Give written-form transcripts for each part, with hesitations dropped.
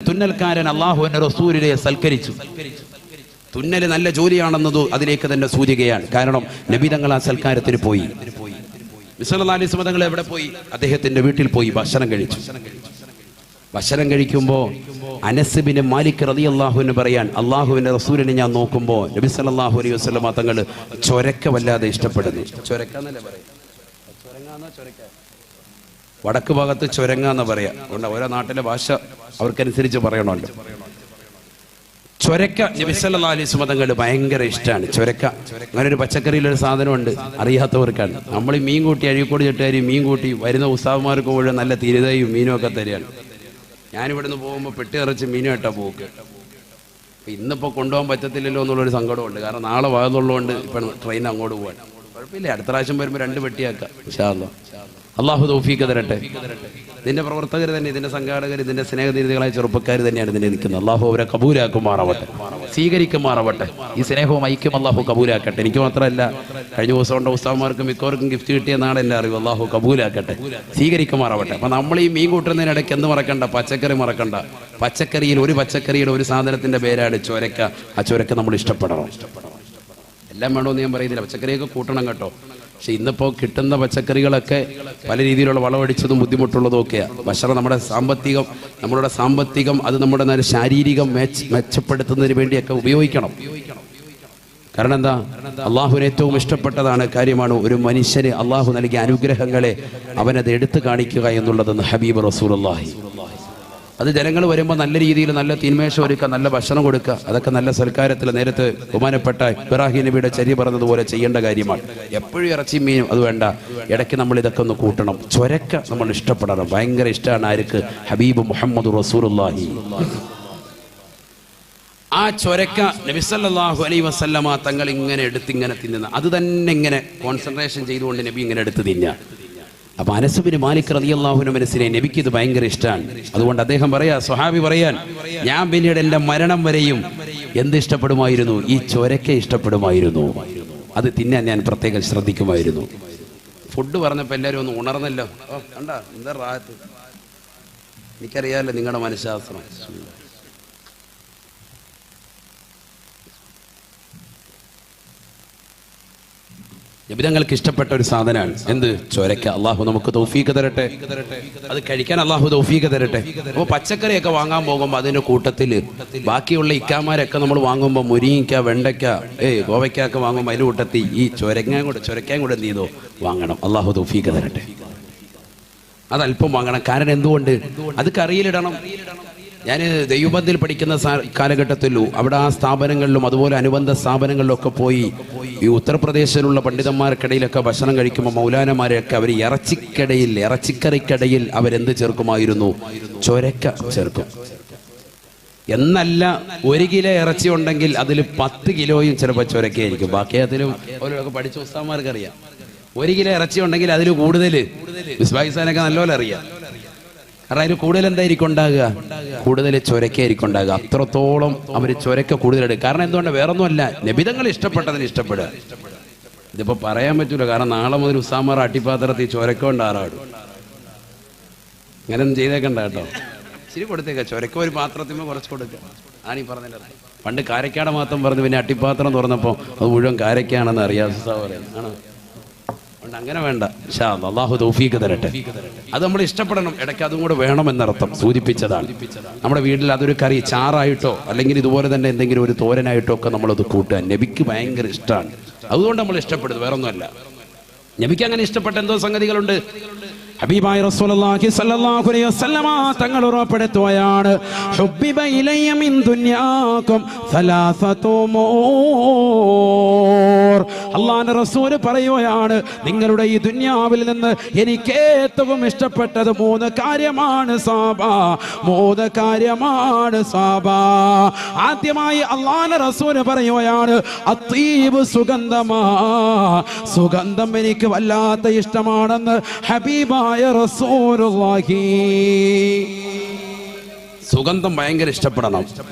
തുന്നൽക്കാരൻ അല്ലാഹുവിന്റെ റസൂലിനെ സൽക്കരിച്ചു. തുന്നൽ നല്ല ജോലിയാണെന്നത് അതിലേക്ക് തന്നെ സൂചികയാണ്. കാരണം നബി തങ്ങൾ ആ സൽക്കാരത്തിന് പോയി. സല്ലല്ലാഹു അലൈഹി വസല്ലം തങ്ങൾ എവിടെ പോയി? അദ്ദേഹത്തിന്റെ വീട്ടിൽ പോയി ഭക്ഷണം കഴിച്ചു. ഭക്ഷണം കഴിക്കുമ്പോൾ അനസ് ബിൻ മാലിക് റളിയല്ലാഹു അൻഹു പറയാൻ, അല്ലാഹുവിന്റെ റസൂലിനെ ഞാൻ നോക്കുമ്പോൾ നബി സല്ലല്ലാഹു അലൈഹി വസല്ലം തങ്ങൾ ചൊരക്ക വല്ലാതെ ഇഷ്ടപ്പെടുന്നു. ചൊരക്കാന്നല്ലേ പറയാ, വടക്ക് ഭാഗത്ത് ചൊരങ്ങ എന്ന് പറയാ. ഓരോ നാട്ടിലെ ഭാഷ അവർക്കനുസരിച്ച് പറയണമല്ലോ. ചൊരക്ക നബി സല്ലല്ലാഹു അലൈഹി വസല്ലം തങ്ങൾ ഭയങ്കര ഇഷ്ടമാണ്. ചൊരക്ക അങ്ങനെ ഒരു പച്ചക്കറിയിലൊരു സാധനമുണ്ട്, അറിയാത്തവർക്കാണ്. നമ്മൾ ഈ മീൻ കൂട്ടി അഴീക്കോട് ചെട്ടുകാരി മീൻ കൂട്ടി വരുന്ന ഉസ്താദ്മാർക്ക് മുഴുവൻ നല്ല തിരുതയും മീനും ഒക്കെ തരികയാണ്. ഞാനിവിടുന്ന് പോകുമ്പോൾ പെട്ടി നിറച്ച് മീനും ഇട്ടാ പോക്ക്. ഇന്നിപ്പോൾ കൊണ്ടുപോകാൻ പറ്റത്തില്ലല്ലോ എന്നുള്ളൊരു സങ്കടമുണ്ട്. കാരണം നാളെ വാകുന്നുള്ളതുകൊണ്ട് ഇപ്പം ട്രെയിൻ അങ്ങോട്ട് പോകാൻ കുഴപ്പമില്ല. അടുത്ത പ്രാവശ്യം വരുമ്പോൾ 2 പെട്ടിയാക്കാം ഇൻഷാ അല്ലാഹ്. അള്ളാഹു തൗഫീഖ് തരട്ടെ. ഇതിന്റെ പ്രവർത്തകർ തന്നെ, ഇതിന്റെ സംഘാടകർ, ഇതിന്റെ സ്നേഹനിധികളായ ചെറുപ്പക്കാർ തന്നെയാണ് ഇതിനെ നിൽക്കുന്നത്. അള്ളാഹു അവരെ കബൂലാക്കുമാറാവട്ടെ, സ്വീകരിക്കുമാറാവട്ടെ. ഈ സ്നേഹവും ഐക്യം അള്ളാഹു കബൂലാക്കട്ടെ. എനിക്ക് മാത്രമല്ല, കഴിഞ്ഞ ദിവസം കൊണ്ട് ഉസ്താദ്മാർക്കും മിക്കവർക്കും ഗിഫ്റ്റ് കിട്ടിയ നാളെ എൻ്റെ അറിവ്. അള്ളാഹു കബൂലാക്കട്ടെ, സ്വീകരിക്കുമാറാവട്ടെ. അപ്പം നമ്മൾ ഈ മീൻ കൂട്ടുന്നതിനിടയ്ക്ക് എന്ത് മറക്കണ്ട? പച്ചക്കറി മറക്കണ്ട. പച്ചക്കറിയിൽ ഒരു പച്ചക്കറിയുടെ ഒരു സാധനത്തിന്റെ പേരാണ് ചൊരക്ക. ആ ചൊരക്ക നമ്മൾ ഇഷ്ടപ്പെടണം. എല്ലാം വേണമെന്ന് ഞാൻ പറയുന്നില്ല, പച്ചക്കറിയൊക്കെ കൂട്ടണം കേട്ടോ. പക്ഷെ ഇന്നിപ്പോൾ കിട്ടുന്ന പച്ചക്കറികളൊക്കെ പല രീതിയിലുള്ള വളമടിച്ചതും ബുദ്ധിമുട്ടുള്ളതും ഒക്കെയാണ്. ഭക്ഷണം നമ്മളുടെ സാമ്പത്തികം അത് നമ്മുടെ നല്ല ശാരീരികം മെച്ചപ്പെടുത്തുന്നതിന് വേണ്ടിയൊക്കെ ഉപയോഗിക്കണം. കാരണം എന്താ? അള്ളാഹുവിന് ഏറ്റവും ഇഷ്ടപ്പെട്ടതാണ് കാര്യമാണ് ഒരു മനുഷ്യന് അള്ളാഹു നൽകിയ അനുഗ്രഹങ്ങളെ അവനത് എടുത്തു കാണിക്കുക എന്നുള്ളതെന്ന് ഹബീബ് റസൂലുള്ളാഹി. അത് ജനങ്ങൾ വരുമ്പോൾ നല്ല രീതിയിൽ നല്ല തീന്മേശം ഒരുക്കുക, നല്ല ഭക്ഷണം കൊടുക്കുക, അതൊക്കെ നല്ല സൽക്കാരത്തിൽ നേരത്തെ ബഹുമാനപ്പെട്ട ഇബ്രാഹിം നബിയുടെ ചര്യ പറഞ്ഞതുപോലെ ചെയ്യേണ്ട കാര്യമാണ്. എപ്പോഴും ഇറച്ചി മീനും അത് വേണ്ട, ഇടയ്ക്ക് നമ്മൾ ഇതൊക്കെ ഒന്ന് കൂട്ടണം. ചൊരക്ക നമ്മൾ ഇഷ്ടപ്പെടണം. ഭയങ്കര ഇഷ്ടമാണ് ആർക്ക്? ഹബീബ് മുഹമ്മദ് റസൂലുള്ളാഹി. ആ ചൊരക്ക നബി സല്ലല്ലാഹു അലൈഹി വസല്ലമ തങ്ങൾ ഇങ്ങനെ എടുത്തിങ്ങനെ തിന്നുന്ന, അത് തന്നെ ഇങ്ങനെ കോൺസെൻട്രേഷൻ ചെയ്തുകൊണ്ട് നബി ഇങ്ങനെ എടുത്ത് തിന്നുക. അപ്പൊ അനസ് ബിൻ മാലിക് റളിയല്ലാഹു അൻഹു മനസ്സിലെ നബിക്ക് ഇത് ഭയങ്കര ഇഷ്ടമാണ്. അതുകൊണ്ട് അദ്ദേഹം പറയാ, സ്വഹാബി പറയാൻ, ഞാൻ പിന്നീട് എൻ്റെ മരണം വരെയും എന്ത് ഇഷ്ടപ്പെടുമായിരുന്നു? ഈ ചൊരക്ക ഇഷ്ടപ്പെടുമായിരുന്നു. അത് തിന്നാൻ ഞാൻ പ്രത്യേകം ശ്രദ്ധിക്കുമായിരുന്നു. ഫുഡ് പറഞ്ഞപ്പോൾ എല്ലാവരും ഒന്ന് ഉണർന്നല്ലോ. കണ്ട എന്താ റാഹത്ത്. എനിക്കറിയാമല്ലോ നിങ്ങളുടെ മനഃശാസ്ത്രം. നബിതങ്ങൾക്ക് ഇഷ്ടപ്പെട്ട ഒരു സാധനമാണ് എന്ത്? ചൊരക്ക. അള്ളാഹു നമുക്ക് തൗഫീഖ് തരട്ടെ, അത് കഴിക്കാൻ അള്ളാഹു തൗഫീഖ് തരട്ടെ. അപ്പോൾ പച്ചക്കറിയൊക്കെ വാങ്ങാൻ പോകുമ്പോൾ അതിൻ്റെ കൂട്ടത്തിൽ ബാക്കിയുള്ള ഇക്കാമാരൊക്കെ നമ്മൾ വാങ്ങുമ്പോൾ മുരിങ്ങയ്ക്ക, വെണ്ടയ്ക്ക, ഗോവയ്ക്കൊക്കെ വാങ്ങുമ്പോൾ അതിൻ്റെ കൂട്ടത്തിൽ ഈ ചൊരക്കയും കൂടെ എന്ത് ചെയ്തോ വാങ്ങണം. അള്ളാഹു തൗഫീഖ് തരട്ടെ. അതല്പം വാങ്ങണം. കാരണം എന്തുകൊണ്ട്? അത് കറിയിലിടണം. ഞാൻ ദൈവബന്ധിൽ പഠിക്കുന്ന കാലഘട്ടത്തിൽ അവിടെ ആ സ്ഥാപനങ്ങളിലും അതുപോലെ അനുബന്ധ സ്ഥാപനങ്ങളിലൊക്കെ പോയി ഈ ഉത്തർപ്രദേശിലുള്ള പണ്ഡിതന്മാർക്കിടയിലൊക്കെ ഭക്ഷണം കഴിക്കുമ്പോൾ മൗലാനമാരെയൊക്കെ അവർ ഇറച്ചിക്കറിക്കടയിൽ അവരെന്ത് ചേർക്കുമായിരുന്നു? ചൊരക്ക ചേർക്കും. എന്നല്ല, 1 കിലോ ഇറച്ചി ഉണ്ടെങ്കിൽ അതിൽ 10 കിലോയും ചിലപ്പോൾ ചൊരക്കയായിരിക്കും. ബാക്കി അതിലും ഓരോക്കെ പഠിച്ച ഉസ്താദ്മാർക്കറിയാം. 1 കിലോ ഇറച്ചി ഉണ്ടെങ്കിൽ അതിൽ കൂടുതൽ മിസ്ബാഹിസാനൊക്കെ നല്ലപോലെ അറിയാം. കാരണം അതിൽ കൂടുതൽ എന്തായിരിക്കും ഉണ്ടാകുക? കൂടുതൽ ചൊരക്കയായിരിക്കും ഉണ്ടാകുക. അത്രത്തോളം അവർ ചൊരക്ക കൂടുതലെടുക്കും. കാരണം എന്തുകൊണ്ട്? വേറൊന്നുമല്ല, നബിതങ്ങൾ ഇഷ്ടപ്പെട്ടതിന് ഇഷ്ടപ്പെടുക. ഇതിപ്പോൾ പറയാൻ പറ്റൂല. കാരണം നാളെ മുതൽ ഉസ്താമാർ അട്ടിപ്പാത്രത്തിൽ ചൊരക്ക കൊണ്ട് ആറാടും. അങ്ങനെയൊന്നും ചെയ്തേക്കണ്ട കേട്ടോ. ശരി, കൊടുത്തേക്ക ചൊരക്ക ഒരു പാത്രത്തിൽ കുറച്ച് കൊടുക്കുക. ആണീ പറഞ്ഞില്ല. പണ്ട് കാരക്കാട മാത്രം പറഞ്ഞു, പിന്നെ അട്ടിപ്പാത്രം തുറന്നപ്പോൾ അത് മുഴുവൻ കാരക്കാണെന്ന് അറിയാം പറയുന്നത്. ആണോ? അങ്ങനെ വേണ്ട. ഇൻഷാ അല്ലാഹ് അല്ലാഹു തൗഫീഖ് തരട്ടെ. അത് നമ്മൾ ഇഷ്ടപ്പെടണം. ഇടയ്ക്ക് അതും കൂടെ വേണമെന്നർത്ഥം സൂചിപ്പിച്ചതാണ്. നമ്മുടെ വീട്ടിൽ അതൊരു കറി ചാറായിട്ടോ അല്ലെങ്കിൽ ഇതുപോലെ തന്നെ എന്തെങ്കിലും ഒരു തോരനായിട്ടോ ഒക്കെ നമ്മളത് കൂട്ടുക. നബിക്ക് ഭയങ്കര ഇഷ്ടമാണ്. അതുകൊണ്ട് നമ്മൾ ഇഷ്ടപ്പെടുന്നത്, വേറൊന്നുമല്ല. നബിക്ക് അങ്ങനെ ഇഷ്ടപ്പെട്ട എന്തോ സംഗതികളുണ്ട്. ഹബീബായ റസൂലുള്ളാഹി സ്വല്ലല്ലാഹു അലൈഹി വസല്ലമ തങ്ങൾ ഉറപ്പെടുത്തുകയാണ്, ഹുബ്ബിബ ഇലയ്യ മിൻ ദുനിയാകും സലാസതു ഉമൂർ. അല്ലാഹുവിന്റെ റസൂൽ പറയുകയാണ്, നിങ്ങളുടെ ഈ ദുനിയാവിൽ നിന്ന് എനിക്ക് ഏറ്റവും ഇഷ്ടപ്പെട്ടത് 3 കാര്യമാണ് സാബ. 3 കാര്യമാണ് സാബ. ആദ്യമായി അല്ലാഹുവിന്റെ റസൂൽ പറയുകയാണ്, അത്തീബ്, സുഗന്ധമാ. സുഗന്ധം എനിക്ക് വല്ലാത്ത ഇഷ്ടമാണെന്ന് ഹബീബായ റസൂലുള്ളാഹി. സുഗന്ധം ഭയങ്കര ഇഷ്ടപ്പെടണം.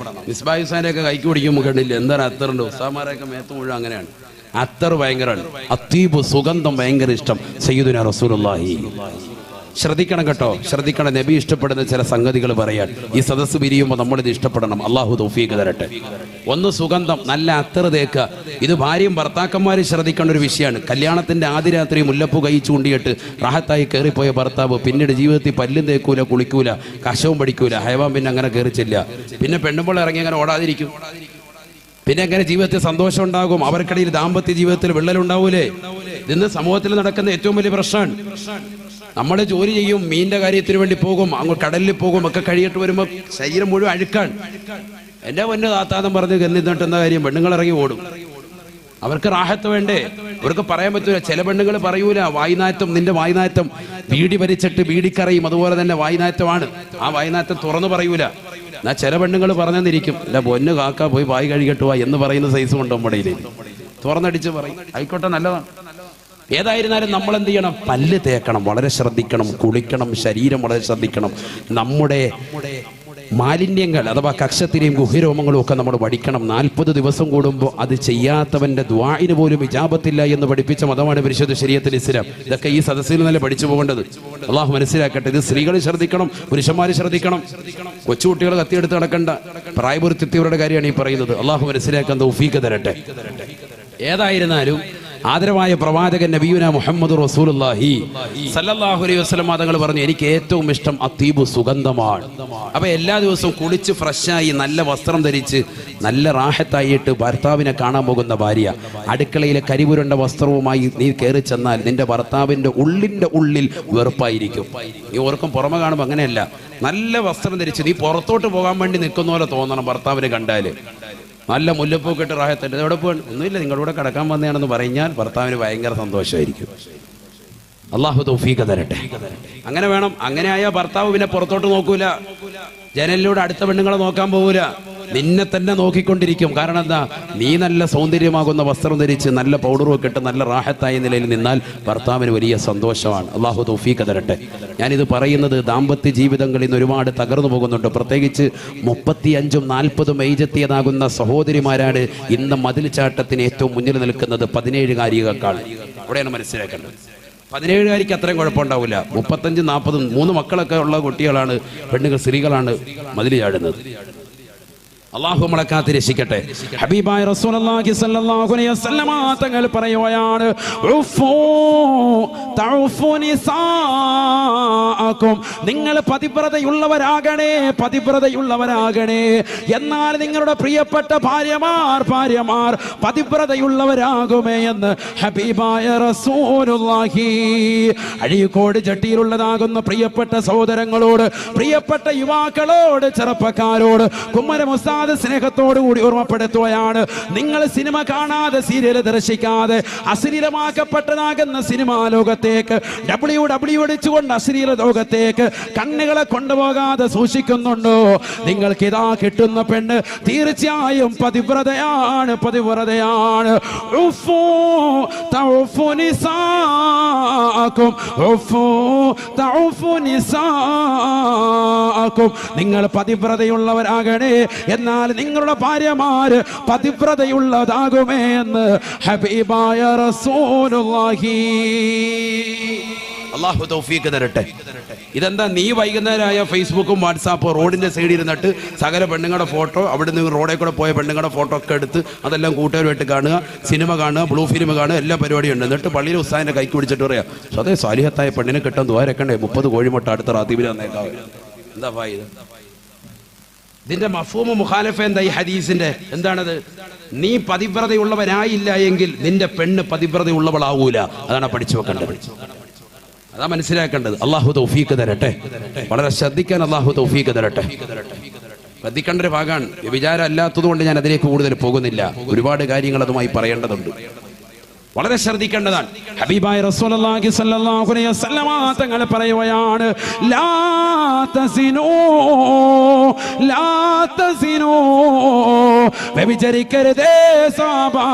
മിസ്ബാഹ് ഹുസൈനൊക്കെ കൈക്ക് പിടിക്കുമ്പോൾ കണ്ടില്ല എന്താണ് അത്തറുണ്ട്. ഉസ്താമാരെയൊക്കെ മേത്ത് മുഴുവൻ അങ്ങനെയാണ്. അത്തർ ഭയങ്കരമാണ്. അത്തീബ്, സുഗന്ധം ഭയങ്കര ഇഷ്ടം സയ്യിദുനാ റസൂലുള്ളാഹി. ശ്രദ്ധിക്കണം കേട്ടോ, ശ്രദ്ധിക്കണം. നബി ഇഷ്ടപ്പെടുന്ന ചില സംഗതികൾ പറയാൻ ഈ സദസ്സ് പിരിയുമ്പോൾ നമ്മളിത് ഇഷ്ടപ്പെടണം. അള്ളാഹു തൗഫീഖ് തരട്ടെ. ഒന്ന് സുഗന്ധം, നല്ല അത്തർ തേക്കുക. ഇത് ഭാര്യയും ഭർത്താക്കന്മാരും ശ്രദ്ധിക്കേണ്ട ഒരു വിഷയമാണ്. കല്യാണത്തിന്റെ ആദ്യ രാത്രി മുല്ലപ്പൂ കൈ ചൂണ്ടിയിട്ട് റാഹത്തായി കയറിപ്പോയ ഭർത്താവ് പിന്നീട് ജീവിതത്തിൽ പല്ലും തേക്കൂല, കുളിക്കൂല, കശവും പഠിക്കൂല, ഹയവാൻ പിന്നെ അങ്ങനെ കയറിച്ചില്ല. പിന്നെ പെണ്ണുമ്പോൾ ഇറങ്ങി അങ്ങനെ ഓടാതിരിക്കും. പിന്നെ എങ്ങനെ ജീവിതത്തിൽ സന്തോഷം ഉണ്ടാകും? അവർക്കിടയിൽ ദാമ്പത്യ ജീവിതത്തിൽ വിള്ളലുണ്ടാവൂലേ? ഇന്ന് സമൂഹത്തിൽ നടക്കുന്ന ഏറ്റവും വലിയ പ്രശ്നമാണ്. നമ്മൾ ജോലി ചെയ്യും, മീനിന്റെ കാര്യത്തിന് വേണ്ടി പോകും, അങ്ങ് കടലിൽ പോകും, ഒക്കെ കഴിയിട്ട് വരുമ്പോൾ ശരീരം മുഴുവൻ അഴുക്കാണ്. എൻ്റെ പൊന്ന് താത്താന്ന് പറഞ്ഞ് എന്നിട്ടുന്ന കാര്യം, പെണ്ണുങ്ങൾ ഇറങ്ങി ഓടും. അവർക്ക് റാഹത്ത് വേണ്ടേ? അവർക്ക് പറയാൻ പറ്റൂല. ചില പെണ്ണുങ്ങൾ പറയൂല, വായ്നാറ്റം, നിന്റെ വായ്നാറ്റം ബീഡി വലിച്ചിട്ട് ബീഡിക്കറയും അതുപോലെ തന്നെ വായ്നാറ്റമാണ്. ആ വായ്നാറ്റം തുറന്നു പറയൂല. എന്നാ ചില പെണ്ണുങ്ങൾ പറഞ്ഞെന്നിരിക്കും, എൻ്റെ പൊന്ന് കാക്ക പോയി വായി കഴുകട്ടുവാ എന്ന് പറയുന്ന സൈസും ഉണ്ട് നമ്മുടെ ഇതിൽ. തുറന്നടിച്ച് പറയും, ആയിക്കോട്ടെ, നല്ലതാണ്. ഏതായിരുന്നാലും നമ്മൾ എന്ത് ചെയ്യണം? പല്ല് തേക്കണം, വളരെ ശ്രദ്ധിക്കണം. കുളിക്കണം, ശരീരം വളരെ ശ്രദ്ധിക്കണം. നമ്മുടെ മാലിന്യങ്ങൾ അഥവാ കക്ഷത്തിലെയും ഗുഹ്യരോമങ്ങളും ഒക്കെ നമ്മൾ പഠിക്കണം. 40 ദിവസം കൂടുമ്പോൾ അത് ചെയ്യാത്തവന്റെ ദുആഇന് പോലും ഇജാബത്തില്ല എന്ന് പഠിപ്പിച്ച മതമാണ് പരിശുദ്ധ ശരീഅത്തുൽ ഇസ്ലാം. ഇതൊക്കെ ഈ സദസ്സിൽ നല്ല പഠിച്ചു പോകേണ്ടത്. അള്ളാഹു മനസ്സിലാക്കട്ടെ. ഇത് സ്ത്രീകൾ ശ്രദ്ധിക്കണം, പുരുഷന്മാർ ശ്രദ്ധിക്കണം. കൊച്ചുകുട്ടികൾ കത്തിയെടുത്ത് നടക്കേണ്ട, പ്രായപൂർത്തിയെത്തിയവരുടെ കാര്യമാണ് ഈ പറയുന്നത്. അള്ളാഹു മനസ്സിലാക്കാൻ തൗഫീഖ് തരട്ടെ. ഏതായിരുന്നാലും ആദരവായ പ്രവാചകൻ നബിയുന മുഹമ്മദ് റസൂലുള്ളാഹി സല്ലല്ലാഹു അലൈഹി വസല്ലം തങ്ങൾ പറഞ്ഞു, എനിക്ക് ഏറ്റവും ഇഷ്ടം അത്തീബു, സുഗന്ധമാണ്. അപ്പൊ എല്ലാ ദിവസവും കുളിച്ച് ഫ്രഷായി നല്ല വസ്ത്രം ധരിച്ച് നല്ല റാഹത്തായിട്ട് ഭർത്താവിനെ കാണാൻ പോകുന്ന ഭാര്യ അടുക്കളയിലെ കരിപുരണ്ട വസ്ത്രവുമായി നീ കയറി ചെന്നാൽ നിന്റെ ഭർത്താവിന്റെ ഉള്ളിൽ വെറുപ്പായിരിക്കും. നീ ഓർക്കും പുറമെ കാണുമ്പോൾ അങ്ങനെയല്ല. നല്ല വസ്ത്രം ധരിച്ച് നീ പുറത്തോട്ട് പോകാൻ വേണ്ടി നിൽക്കുന്ന പോലെ തോന്നണം ഭർത്താവിനെ കണ്ടാല്. നല്ല മുല്ലപ്പൂക്കെ ഇട്ട് റാഹത്തുണ്ട്, എവിടെ പോകണം, ഒന്നുമില്ല, നിങ്ങളുടെ കൂടെ കിടക്കാൻ വന്നതാണെന്ന് പറഞ്ഞാൽ ഭർത്താവിന് ഭയങ്കര സന്തോഷമായിരിക്കും. അള്ളാഹു തൗഫീഖ് തരട്ടെ. അങ്ങനെ വേണം. അങ്ങനെ ആയാൽ ഭർത്താവ് പിന്നെ പുറത്തോട്ട് നോക്കൂല, ജനലിലൂടെ അടുത്ത പെണ്ണുങ്ങളെ നോക്കാൻ പോകൂല, നിന്നെ തന്നെ നോക്കിക്കൊണ്ടിരിക്കും. കാരണം എന്താ? നീ നല്ല സൗന്ദര്യമാകുന്ന വസ്ത്രം ധരിച്ച് നല്ല പൗഡറുമൊക്കെ ഇട്ട് നല്ല റാഹത്തായ നിലയിൽ നിന്നാൽ ഭർത്താവിന് വലിയ സന്തോഷമാണ്. അള്ളാഹു തൗഫീഖ് തരട്ടെ. ഞാനിത് പറയുന്നത് ദാമ്പത്യ ജീവിതങ്ങളിൽ നിന്ന് ഒരുപാട് തകർന്നു പോകുന്നുണ്ട്. പ്രത്യേകിച്ച് 35ഉം 40ഉം ഏജെത്തിയതാകുന്ന സഹോദരിമാരാണ് ഇന്ന് മതിൽ ചാട്ടത്തിന് ഏറ്റവും മുന്നിൽ നിൽക്കുന്നത് 17കാരിയേക്കാൾ. അവിടെയാണ് മനസ്സിലാക്കേണ്ടത്. 17കാരിക്ക് അത്രയും കുഴപ്പമുണ്ടാവില്ല. 35, 40, 3 മക്കളൊക്കെ ഉള്ള കുട്ടികളാണ്, പെണ്ണുങ്ങൾ, സ്ത്രീകളാണ് മതിൽ ചാടുന്നത്. അല്ലാഹു നമ്മളെ കാത്ത് രക്ഷിക്കട്ടെ. ഹബീബായ റസൂലുള്ളാഹി സ്വല്ലല്ലാഹു അലൈഹി വസല്ലം തങ്ങൾ പറയുകയാണ്, നിങ്ങൾ പതിവ്രതയുള്ളവരാകണേ, പതിവ്രതയുള്ളവരാകണേ. എന്നാൽ നിങ്ങളുടെ പ്രിയപ്പെട്ട ഭാര്യമാർ പതിവ്രതയുള്ളവരാകുമേ എന്ന് ഹബീബായ റസൂലുള്ളാഹി. അഴീക്കോട് ചട്ടിയിലുള്ളതാകുന്ന പ്രിയപ്പെട്ട സഹോദരങ്ങളോട്, പ്രിയപ്പെട്ട യുവാക്കളോട്, ചെറുപ്പക്കാരോട് കുമ്മരം ഉസ്താദ് സ്നേഹത്തോടു കൂടി ഓർമ്മപ്പെടുത്തുകയാണ്, നിങ്ങൾ സിനിമ കാണാതെ, സീരിയൽ ദർശിക്കാതെ അശ്ലീലമാക്കപ്പെട്ടതാകുന്ന സിനിമാ ലോകത്തേക്ക്, WWE അടിച്ചുകൊണ്ട് അശ്ലീല ലോകത്തേക്ക് കണ്ണുകളെ കൊണ്ടുപോകാതെ സൂക്ഷിക്കുന്നുണ്ടോ? നിങ്ങൾക്ക് ഇതാ കിട്ടുന്ന പെണ്ണ് തീർച്ചയായും പതിവ്രതയാണ്, പതിവ്രതയാണ്. നിങ്ങൾ പതിവ്രതയുള്ളവരാകണേ, എന്നാൽ നിങ്ങളുടെ ഭാര്യമാര് പതിവ്രതയുള്ളതാകുമേ എന്ന് ഹബീബായ റസൂലുള്ളാഹി. അല്ലാഹു തൗഫീഖ് തരട്ടെ. ഇതെന്താ? നീ വൈകുന്നേരമായ ഫേസ്ബുക്കും വാട്സാപ്പും റോഡിന്റെ സൈഡിൽ ഇരുന്നിട്ട് സകല പെണ്ണുങ്ങളുടെ ഫോട്ടോ, അവിടെ നിന്ന് റോഡിൽ കൂടെ പോയ പെണ്ണുങ്ങളുടെ ഫോട്ടോ ഒക്കെ എടുത്ത് അതെല്ലാം കൂട്ടുകാരുമായിട്ട് കാണുക, സിനിമ കാണുക, ബ്ലൂ ഫിലിം കാണുക, എല്ലാ പരിപാടിയുണ്ട്. എന്നിട്ട് പള്ളിയിൽ ഉസ്താദിന്റെ കൈക്ക് പിടിച്ചിട്ട് പറയാം, അതേ സാലിഹത്തായ പെണ്ണിനെ കിട്ടാൻ ദ്വാരക്കണ്ടേ, 30 കോഴിമുട്ട അടുത്ത റാത്തീബിൽ വന്നേക്കാവ്. എന്താ ഇത്? ഇതിന്റെ മഫ്ഹൂമ് മുഖാലഫ എന്താ? ഈ ഹദീസിന്റെ എന്താണത്? നീ പതിവ്രതയുള്ളവരായില്ല എങ്കിൽ നിന്റെ പെണ്ണ് പതിവ്രതയുള്ളവളാവൂല. അതാണ് പഠിച്ചു വെക്കേണ്ടത്, അതാ മനസ്സിലാക്കേണ്ടത്. അള്ളാഹു തൗഫീഖ് തരട്ടെ. വളരെ ശ്രദ്ധിക്കാൻ അള്ളാഹു തൗഫീഖ് തരട്ടെ. ശ്രദ്ധിക്കേണ്ട ഒരു ഭാഗമാണ്. വിചാരം അല്ലാത്തത് കൊണ്ട് ഞാൻ അതിലേക്ക് കൂടുതൽ പോകുന്നില്ല. ഒരുപാട് കാര്യങ്ങൾ അതുമായി പറയേണ്ടതുണ്ട്, വളരെ ശ്രദ്ധിക്കേണ്ടതാണ്. ഹബീബായ റസൂലുള്ളാഹി സ്വല്ലല്ലാഹു അലൈഹി വസല്ലം തങ്ങൾ പറയുകയാണ്, ലാ തസിനൂ വ്യഭിചരിക്കരുതേ സാബാ,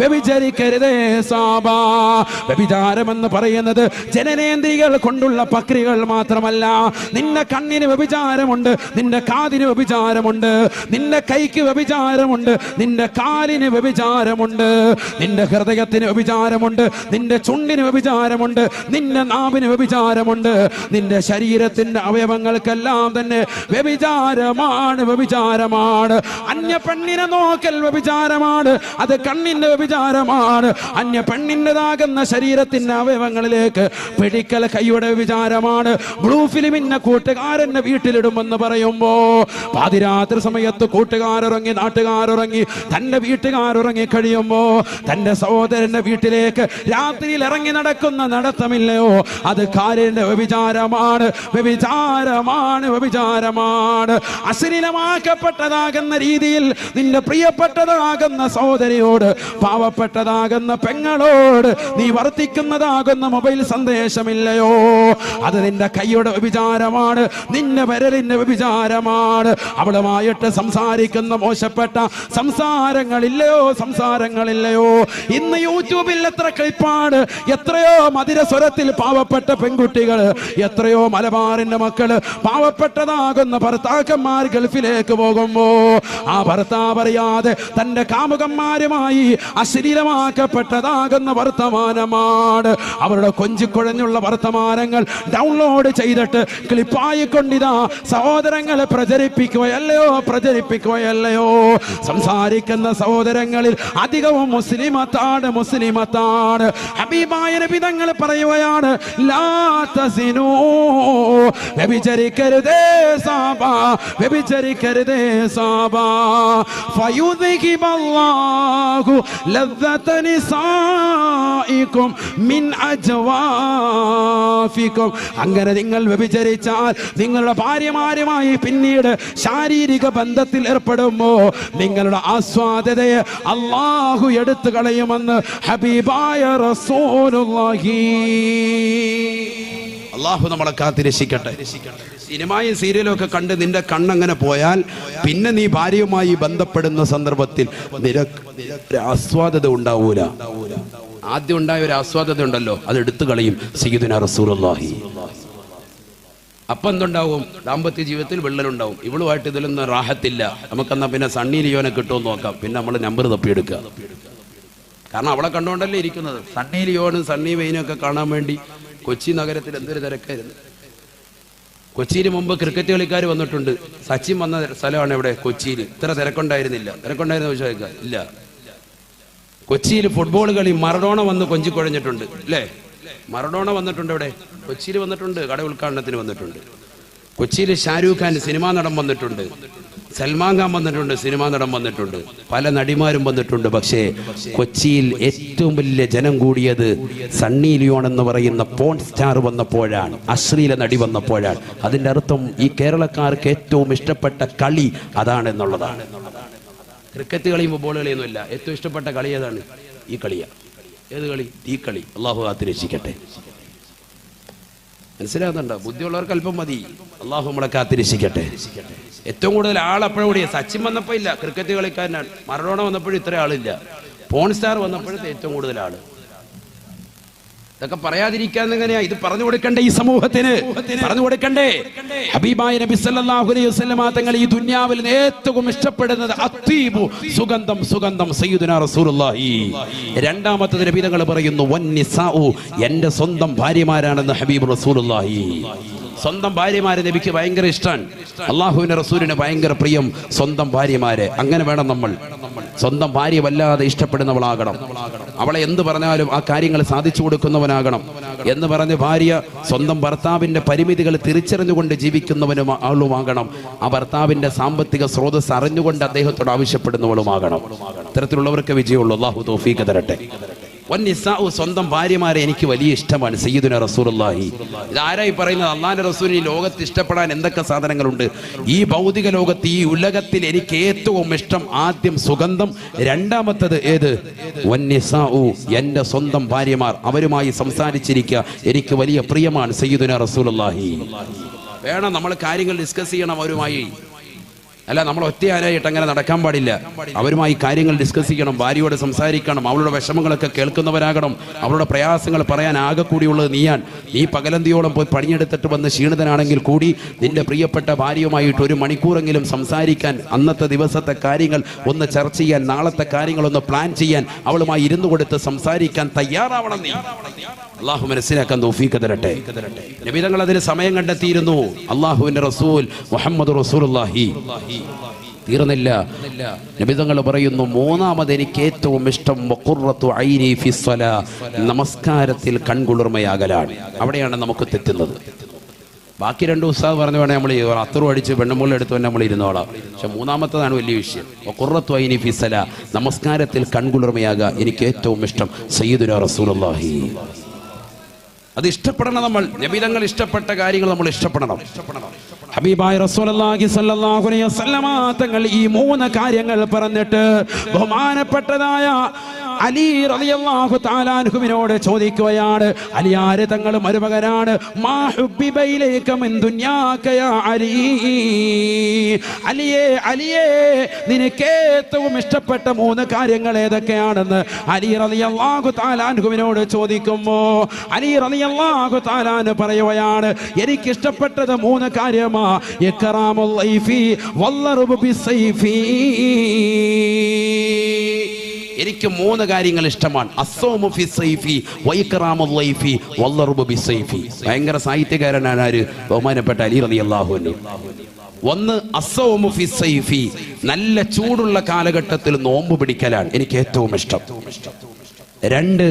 വ്യഭിചരിക്കരുതേ സാബാ. വ്യഭിചാരമെന്ന് പറയുന്നത് ജനനേന്ദ്രികൾ കൊണ്ടുള്ള പ്രക്രിയകൾ മാത്രമല്ല. നിന്റെ കണ്ണിന് വ്യഭിചാരമുണ്ട്, നിന്റെ കാതിന് വ്യഭിചാരമുണ്ട്, നിന്റെ കൈക്ക് വ്യഭിചാരമുണ്ട്, നിന്റെ കാലിന് വ്യഭിചാരമുണ്ട്, നിന്റെ ഹൃദയത്തിന് വ്യഭിചാരമുണ്ട്, നിന്റെ ചുണ്ടിന് വ്യഭിചാരമുണ്ട്, നിന്റെ നാവിന് വ്യഭിചാരമുണ്ട്, നിന്റെ ശരീരത്തിന്റെ അവയവങ്ങൾക്കെല്ലാം തന്നെ വ്യഭിചാരമാണ്, വ്യഭിചാരമാണ്. അന്യ പെണ്ണിനെ നോക്കൽ വ്യഭിചാരമാണ്, അത് കണ്ണിന്റെ വ്യഭിചാരമാണ്. അന്യ പെണ്ണിൻ്റെതാകുന്ന ശരീരത്തിന്റെ അവയവങ്ങളിലേക്ക് പിടിക്കൽ കൈയുടെ വ്യഭിചാരമാണ്. ബ്ലൂ ഫിലിമിന്റെ കൂട്ടുകാരന്റെ വീട്ടിലിടുമെന്ന് പറയുമ്പോ പാതിരാത്രി സമയത്ത് കൂട്ടുകാരുറങ്ങി, നാട്ടുകാരുറങ്ങി, തന്റെ വീട്ടുകാരുറങ്ങി കഴിയുമ്പോ തന്റെ സഹോദരന്റെ വീട്ടിലേക്ക് രാത്രിയിൽ ഇറങ്ങി നടക്കുന്ന നടത്തമില്ലയോ, അത് കാലിന്റെ വ്യഭിചാരമാണ്, വ്യഭിചാരമാണ്, വ്യഭിചാരമാണ്. അശ്ലീലമാക്കപ്പെട്ടതാകുന്ന രീതിയിൽ നിന്റെ പ്രിയപ്പെട്ടതാകുന്ന സഹോദരിയോട്, പാവപ്പെട്ടതാകുന്ന പെങ്ങളോട് നീ വർത്തിക്കുന്നതാകുന്ന മൊബൈൽ സന്ദേശമില്ലയോ, അത് നിന്റെ കൈയുടെ വ്യഭിചാരമാണ്, നിന്റെ വിരലിന്റെ വ്യഭിചാരമാണ്. അവളുമായിട്ട് സംസാരിക്കുന്ന മോശപ്പെട്ട സംസാരങ്ങളില്ലയോ, സംസാരങ്ങളില്ലയോ. ഇന്ന് യൂട്യൂബിൽ എത്ര ക്ലിപ്പാണ്, എത്രയോ മധുരസ്വരത്തിൽ പാവപ്പെട്ട പെൺകുട്ടികൾ, എത്രയോ മലബാറിന്റെ മക്കള് പാവപ്പെട്ടതാകുന്ന ഭർത്താക്കന്മാർ ഗൾഫിലേക്ക് പോകുമ്പോ ആ ഭർത്താവ് അറിയാതെ തന്റെ കാമുകന്മാരുമായി അശ്ലീലമാക്കപ്പെട്ടതാകുന്ന വർത്തമാനമാണ്. അവരുടെ കൊഞ്ചിക്കുഴഞ്ഞുള്ള വർത്തമാനങ്ങൾ ഡൗൺലോഡ് ചെയ്തിട്ട് ക്ലിപ്പായിക്കൊണ്ടിതാ സഹോദരങ്ങളെ പ്രചരിപ്പിക്കുകയല്ലയോ, പ്രചരിപ്പിക്കുകയല്ലയോ. സംസാരിക്കുന്ന സഹോദരങ്ങളിൽ അധികവും മുസ്ലിമത്താണ്, മുസ്ലിമത്താണ്. ഹബീബായ നബി തങ്ങൾ പറയുകയാണ്, ലാ തസിനൂ, വ്യഭിചരിക്കരുതേ സാബാ, വ്യഭിചരിക്കരുതേ സാബാ. ഫയുദ്ഹിബല്ലാഹു ലദ്ദത നിസാഇകും മിൻ അജ്വാഫികും. അങ്ങനെ നിങ്ങൾ വ്യഭിചരിച്ചാൽ നിങ്ങളുടെ ഭാര്യമാരുമായി പിന്നീട് ശാരീരിക ബന്ധത്തിൽ ഏർപ്പെടുമ്പോ നിങ്ങളുടെ ആസ്വാദ്യതയെ അല്ലാഹു എടുത്തു കളയുമെന്ന് ഹബീബായ റസൂലുള്ളാഹി. അല്ലാഹു നമ്മളെ കാത്തിരക്ഷിക്കട്ടെ. സിനിമയും സീരിയലും ഒക്കെ കണ്ട് നിന്റെ കണ്ണങ്ങനെ പോയാൽ പിന്നെ നീ ഭാര്യയുമായി ബന്ധപ്പെടുന്ന സന്ദർഭത്തിൽ നിനക്ക് ആസ്വാദത ഉണ്ടാവൂല. ആദ്യം ഉണ്ടായ ഒരു ആസ്വാദത ഉണ്ടല്ലോ, അത് എടുത്തു കളയും സയ്യിദുനാ റസൂലുള്ളാഹി. അപ്പം എന്തുണ്ടാവും? ദാമ്പത്യ ജീവിതത്തിൽ വിള്ളലുണ്ടാവും. ഇവളുമായിട്ട് ഇതിലൊന്നും റാഹത്തില്ല, നമുക്കെന്നാ പിന്നെ സണ്ണി ലിയോനെ കിട്ടുമെന്ന് നോക്കാം. പിന്നെ നമ്മൾ നമ്പർ തപ്പിയെടുക്കുക. കാരണം അവളെ കണ്ടുകൊണ്ടല്ലേ ഇരിക്കുന്നത്. സണ്ണി ലിയോനും സണ്ണി വെയിനും ഒക്കെ കാണാൻ വേണ്ടി കൊച്ചി നഗരത്തിൽ എന്തൊരു തിരക്കായിരുന്നു. കൊച്ചിയിൽ മുമ്പ് ക്രിക്കറ്റ് കളിക്കാർ വന്നിട്ടുണ്ട്. സച്ചിൻ വന്ന സ്ഥലമാണ് ഇവിടെ കൊച്ചിയിൽ. ഇത്ര തിരക്കുണ്ടായിരുന്നില്ല. തിരക്കുണ്ടായിരുന്ന ചോദിച്ചാൽ ഇല്ല. കൊച്ചിയിൽ ഫുട്ബോൾ കളി മറഡോണ വന്ന് കൊഞ്ചിക്കുഴഞ്ഞിട്ടുണ്ട് അല്ലേ? മറഡോണ വന്നിട്ടുണ്ട് ഇവിടെ കൊച്ചിയിൽ, വന്നിട്ടുണ്ട്. കട ഉദ്ഘാടനത്തിന് വന്നിട്ടുണ്ട്. കൊച്ചിയിൽ ഷാരൂഖ് ഖാൻ സിനിമാ നടൻ വന്നിട്ടുണ്ട്, സൽമാൻ ഖാൻ വന്നിട്ടുണ്ട്, സിനിമാ നടൻ വന്നിട്ടുണ്ട്, പല നടിമാരും വന്നിട്ടുണ്ട്. പക്ഷേ കൊച്ചിയിൽ ഏറ്റവും വലിയ ജനം കൂടിയത് സണ്ണി ലിയോൺ എന്ന് പറയുന്ന പോൺ സ്റ്റാർ വന്നപ്പോഴാണ്, അശ്ലീല നടി വന്നപ്പോഴാണ്. അതിൻ്റെ അർത്ഥം ഈ കേരളക്കാർക്ക് ഏറ്റവും ഇഷ്ടപ്പെട്ട കളി അതാണെന്നുള്ളതാണ്. ക്രിക്കറ്റ് കളിയും ഫുട്ബോൾ കളിയൊന്നുമില്ല. ഏറ്റവും ഇഷ്ടപ്പെട്ട കളി ഏതാണ്? ഈ കളിയാണ്. ഏത് കളി? ഈ കളി. അള്ളാഹു കാത്തിരക്ഷിക്കട്ടെ. മനസ്സിലാകുന്നുണ്ടോ? ബുദ്ധിയുള്ളവർക്ക് അല്പം മതി. അള്ളാഹു നമ്മളെ കാത്തിരക്ഷിക്കട്ടെ. ഏറ്റവും കൂടുതൽ ആളെപ്പോഴും കൂടിയ സച്ചിൻ വന്നപ്പോൾ ഇല്ല, ക്രിക്കറ്റ് കളിക്കാരനാണ്. മറഡോണ വന്നപ്പോഴും ഇത്ര ആളില്ല. പോൺ സ്റ്റാർ വന്നപ്പോഴത്തെ ഏറ്റവും കൂടുതൽ ആള്. ഇതൊക്കെ പറയാതിരിക്കാൻ എങ്ങനെയാ? ഇത് പറഞ്ഞു കൊടുക്കണ്ടേ ഈ സമൂഹത്തിന്? പറഞ്ഞു കൊടുക്കണ്ടേ? ഹബീബായ നബി സല്ലല്ലാഹു അലൈഹി വസല്ലം തങ്ങൾ ഈ ദുനിയാവിൽ ഏറ്റവും ഇഷ്ടപ്പെടുന്നത് അത്തീബു, സുഗന്ധം, സുഗന്ധം, സയ്യിദുനാ റസൂലുള്ളാഹി. രണ്ടാമത്തെ നബി തങ്ങൾ പറയുന്നു വന്നിസാഉ, എന്റെ സ്വന്തം ഭാര്യമാരാണെന്ന് ഹബീബ് റസൂലുള്ളാഹി. സ്വന്തം ഭാര്യമാരെ നബിക്ക് ഭയങ്കര ഇഷ്ടമാണ്. അള്ളാഹുവിന്റെ റസൂലിന് ഭയങ്കര പ്രിയം സ്വന്തം ഭാര്യമാരെ. അങ്ങനെ വേണം നമ്മൾ. സ്വന്തം ഭാര്യ വല്ലാതെ ഇഷ്ടപ്പെടുന്നവളാകണം. അവളെ എന്ത് പറഞ്ഞാലും ആ കാര്യങ്ങൾ സാധിച്ചു കൊടുക്കുന്നവനാകണം എന്ന് പറഞ്ഞ് ഭാര്യ സ്വന്തം ഭർത്താവിന്റെ പരിമിതികൾ തിരിച്ചറിഞ്ഞുകൊണ്ട് ജീവിക്കുന്നവനും ആളുമാകണം. ആ ഭർത്താവിന്റെ സാമ്പത്തിക സ്രോതസ് അറിഞ്ഞുകൊണ്ട് അദ്ദേഹത്തോട് ആവശ്യപ്പെടുന്നവളുമാകണം. ഇത്തരത്തിലുള്ളവർക്ക് വിജയമുള്ളൂ. അല്ലാഹു തൗഫീഖ് തരട്ടെ. വന്നിസാഉ, സ്വന്തം ഭാര്യമാരെ എനിക്ക് വലിയ ഇഷ്ടമാണ് സയ്യിദുനാ റസൂലുള്ളാഹി. ഇതാരായി പറയുന്നത്? അല്ലാഹുവിന്റെ റസൂലിന് ഈ ലോകത്ത് ഇഷ്ടപ്പെടാൻ എന്തൊക്കെ സാധനങ്ങളുണ്ട്? ഈ ഭൗതിക ലോകത്ത്, ഈ ഉലകത്തിൽ എനിക്ക് ഏറ്റവും ഇഷ്ടം ആദ്യം സുഗന്ധം, രണ്ടാമത്തത് ഏത്? വന്നിസാഉ, എന്റെ സ്വന്തം ഭാര്യമാർ, അവരുമായി സംസാരിച്ചിരിക്കുക എനിക്ക് വലിയ പ്രിയമാണ് സയ്യിദുനാ റസൂലുള്ളാഹി. വേണം നമ്മൾ കാര്യങ്ങൾ ഡിസ്കസ് ചെയ്യണം അവരുമായി. അല്ല, നമ്മൾ ഒറ്റയാനായിട്ട് അങ്ങനെ നടക്കാൻ പാടില്ല. അവരുമായി കാര്യങ്ങൾ ഡിസ്കസ് ചെയ്യണം, ഭാര്യയോട് സംസാരിക്കണം, അവളുടെ വിഷമങ്ങളൊക്കെ കേൾക്കുന്നവരാകണം, അവളുടെ പ്രയാസങ്ങൾ പറയാൻ ആകെ കൂടിയുള്ളത് നീയാണ്. നീ പകലന്തിയോളം പോയി പണിയെടുത്തിട്ട് വന്ന് ക്ഷീണിതനാണെങ്കിൽ കൂടി നിന്റെ പ്രിയപ്പെട്ട ഭാര്യയുമായിട്ട് 1 മണിക്കൂറെങ്കിലും സംസാരിക്കാൻ, അന്നത്തെ ദിവസത്തെ കാര്യങ്ങൾ ഒന്ന് ചർച്ച ചെയ്യാൻ, നാളത്തെ കാര്യങ്ങളൊന്ന് പ്ലാൻ ചെയ്യാൻ അവളുമായി ഇരുന്നു കൊടുത്ത് സംസാരിക്കാൻ തയ്യാറാവണം നീ. അള്ളാഹു മനസ്സിലാക്കാൻ തൗഫീഖ് തരട്ടെ. നബി തങ്ങൾ അതിന് സമയം കണ്ടെത്തിയിരുന്നു. അള്ളാഹുവിന്റെ റസൂൽ മുഹമ്മദ് റസൂലുള്ളാഹി. തീർന്നില്ല, നബി തങ്ങൾ പറയുന്നു, മൂന്നാമത് എനിക്ക് ഏറ്റവും ഇഷ്ടം വഖുറത്തു ഐനി ഫിസ്സലാ, നമസ്കാരത്തിൽ കൺകുളിർമയാകലാണ്. അവിടെയാണ് നമുക്ക് തെറ്റുന്നത്. ബാക്കി 2 ഉസ്താദ് പറഞ്ഞു വേണേൽ നമ്മൾ അത്തറും അടിച്ച് പെണ്ണുമുള്ള എടുത്ത് തന്നെ നമ്മൾ ഇരുന്നോളാം. പക്ഷെ മൂന്നാമത്തതാണ് വലിയ വിഷയം. വഖുറത്തു ഐനി ഫിസ്സലാ, നമസ്കാരത്തിൽ കൺകുളിർമയാകുക എനിക്ക് ഏറ്റവും ഇഷ്ടം സയ്യിദുനാ റസൂലുള്ളാഹി. അത് ഇഷ്ടപ്പെടണം നമ്മൾ. നബി തങ്ങൾ ഇഷ്ടപ്പെട്ട കാര്യങ്ങൾ നമ്മൾ ഇഷ്ടപ്പെടണം. ഹബീബായ റസൂലുള്ളാഹി സ്വല്ലല്ലാഹു അലൈഹി വസല്ലമ തങ്ങൾ ഈ 3 കാര്യങ്ങൾ പറഞ്ഞിട്ട് ബഹുമാനപ്പെട്ടതായ അലി റളിയല്ലാഹു തആല അൻഹുവിനോട് ചോദിക്കുകയാണ്, അലിയാരെ തങ്ങൾ മരുമകനാണ്. മാ ഹുബ്ബിബ ഇലൈക മിൻ ദുനിയാക യാ അലി, അലിയേ അലിയേ നിനക്ക് ഏറ്റവും ഇഷ്ടപ്പെട്ട 3 കാര്യങ്ങൾ ഏതൊക്കെയാണെന്ന് അലി റളിയല്ലാഹു തആല അൻഹുവിനോട് ചോദിക്കുമ്പോൾ അലി റളിയല്ലാഹു തആല പറയുകയാണ്, എനിക്ക് ഇഷ്ടപ്പെട്ടത് 3 കാര്യമാ. ഇക്റാമുൽ ലൈഫി വല്ലറുബു ബിസൈഫി. എനിക്ക് 3 കാര്യങ്ങൾ ഇഷ്ടമാണ്. അസ്സൗമു ഫിസ്സൈഫി വഇക്റാമുൽ ലൈഫി വല്ലറുബു ബിസൈഫി. ഭയങ്കര സാഹിത്യകാരനാണ് ആര്? ബഹുമാനപ്പെട്ട അലി റളിയല്ലാഹു അൻഹു. 1 അസ്സൗമു ഫിസ്സൈഫി, നല്ല ചൂടുള്ള കാലഘട്ടത്തിൽ നോമ്പ് പിടിക്കലാണ് എനിക്ക് ഏറ്റവും ഇഷ്ടം. 2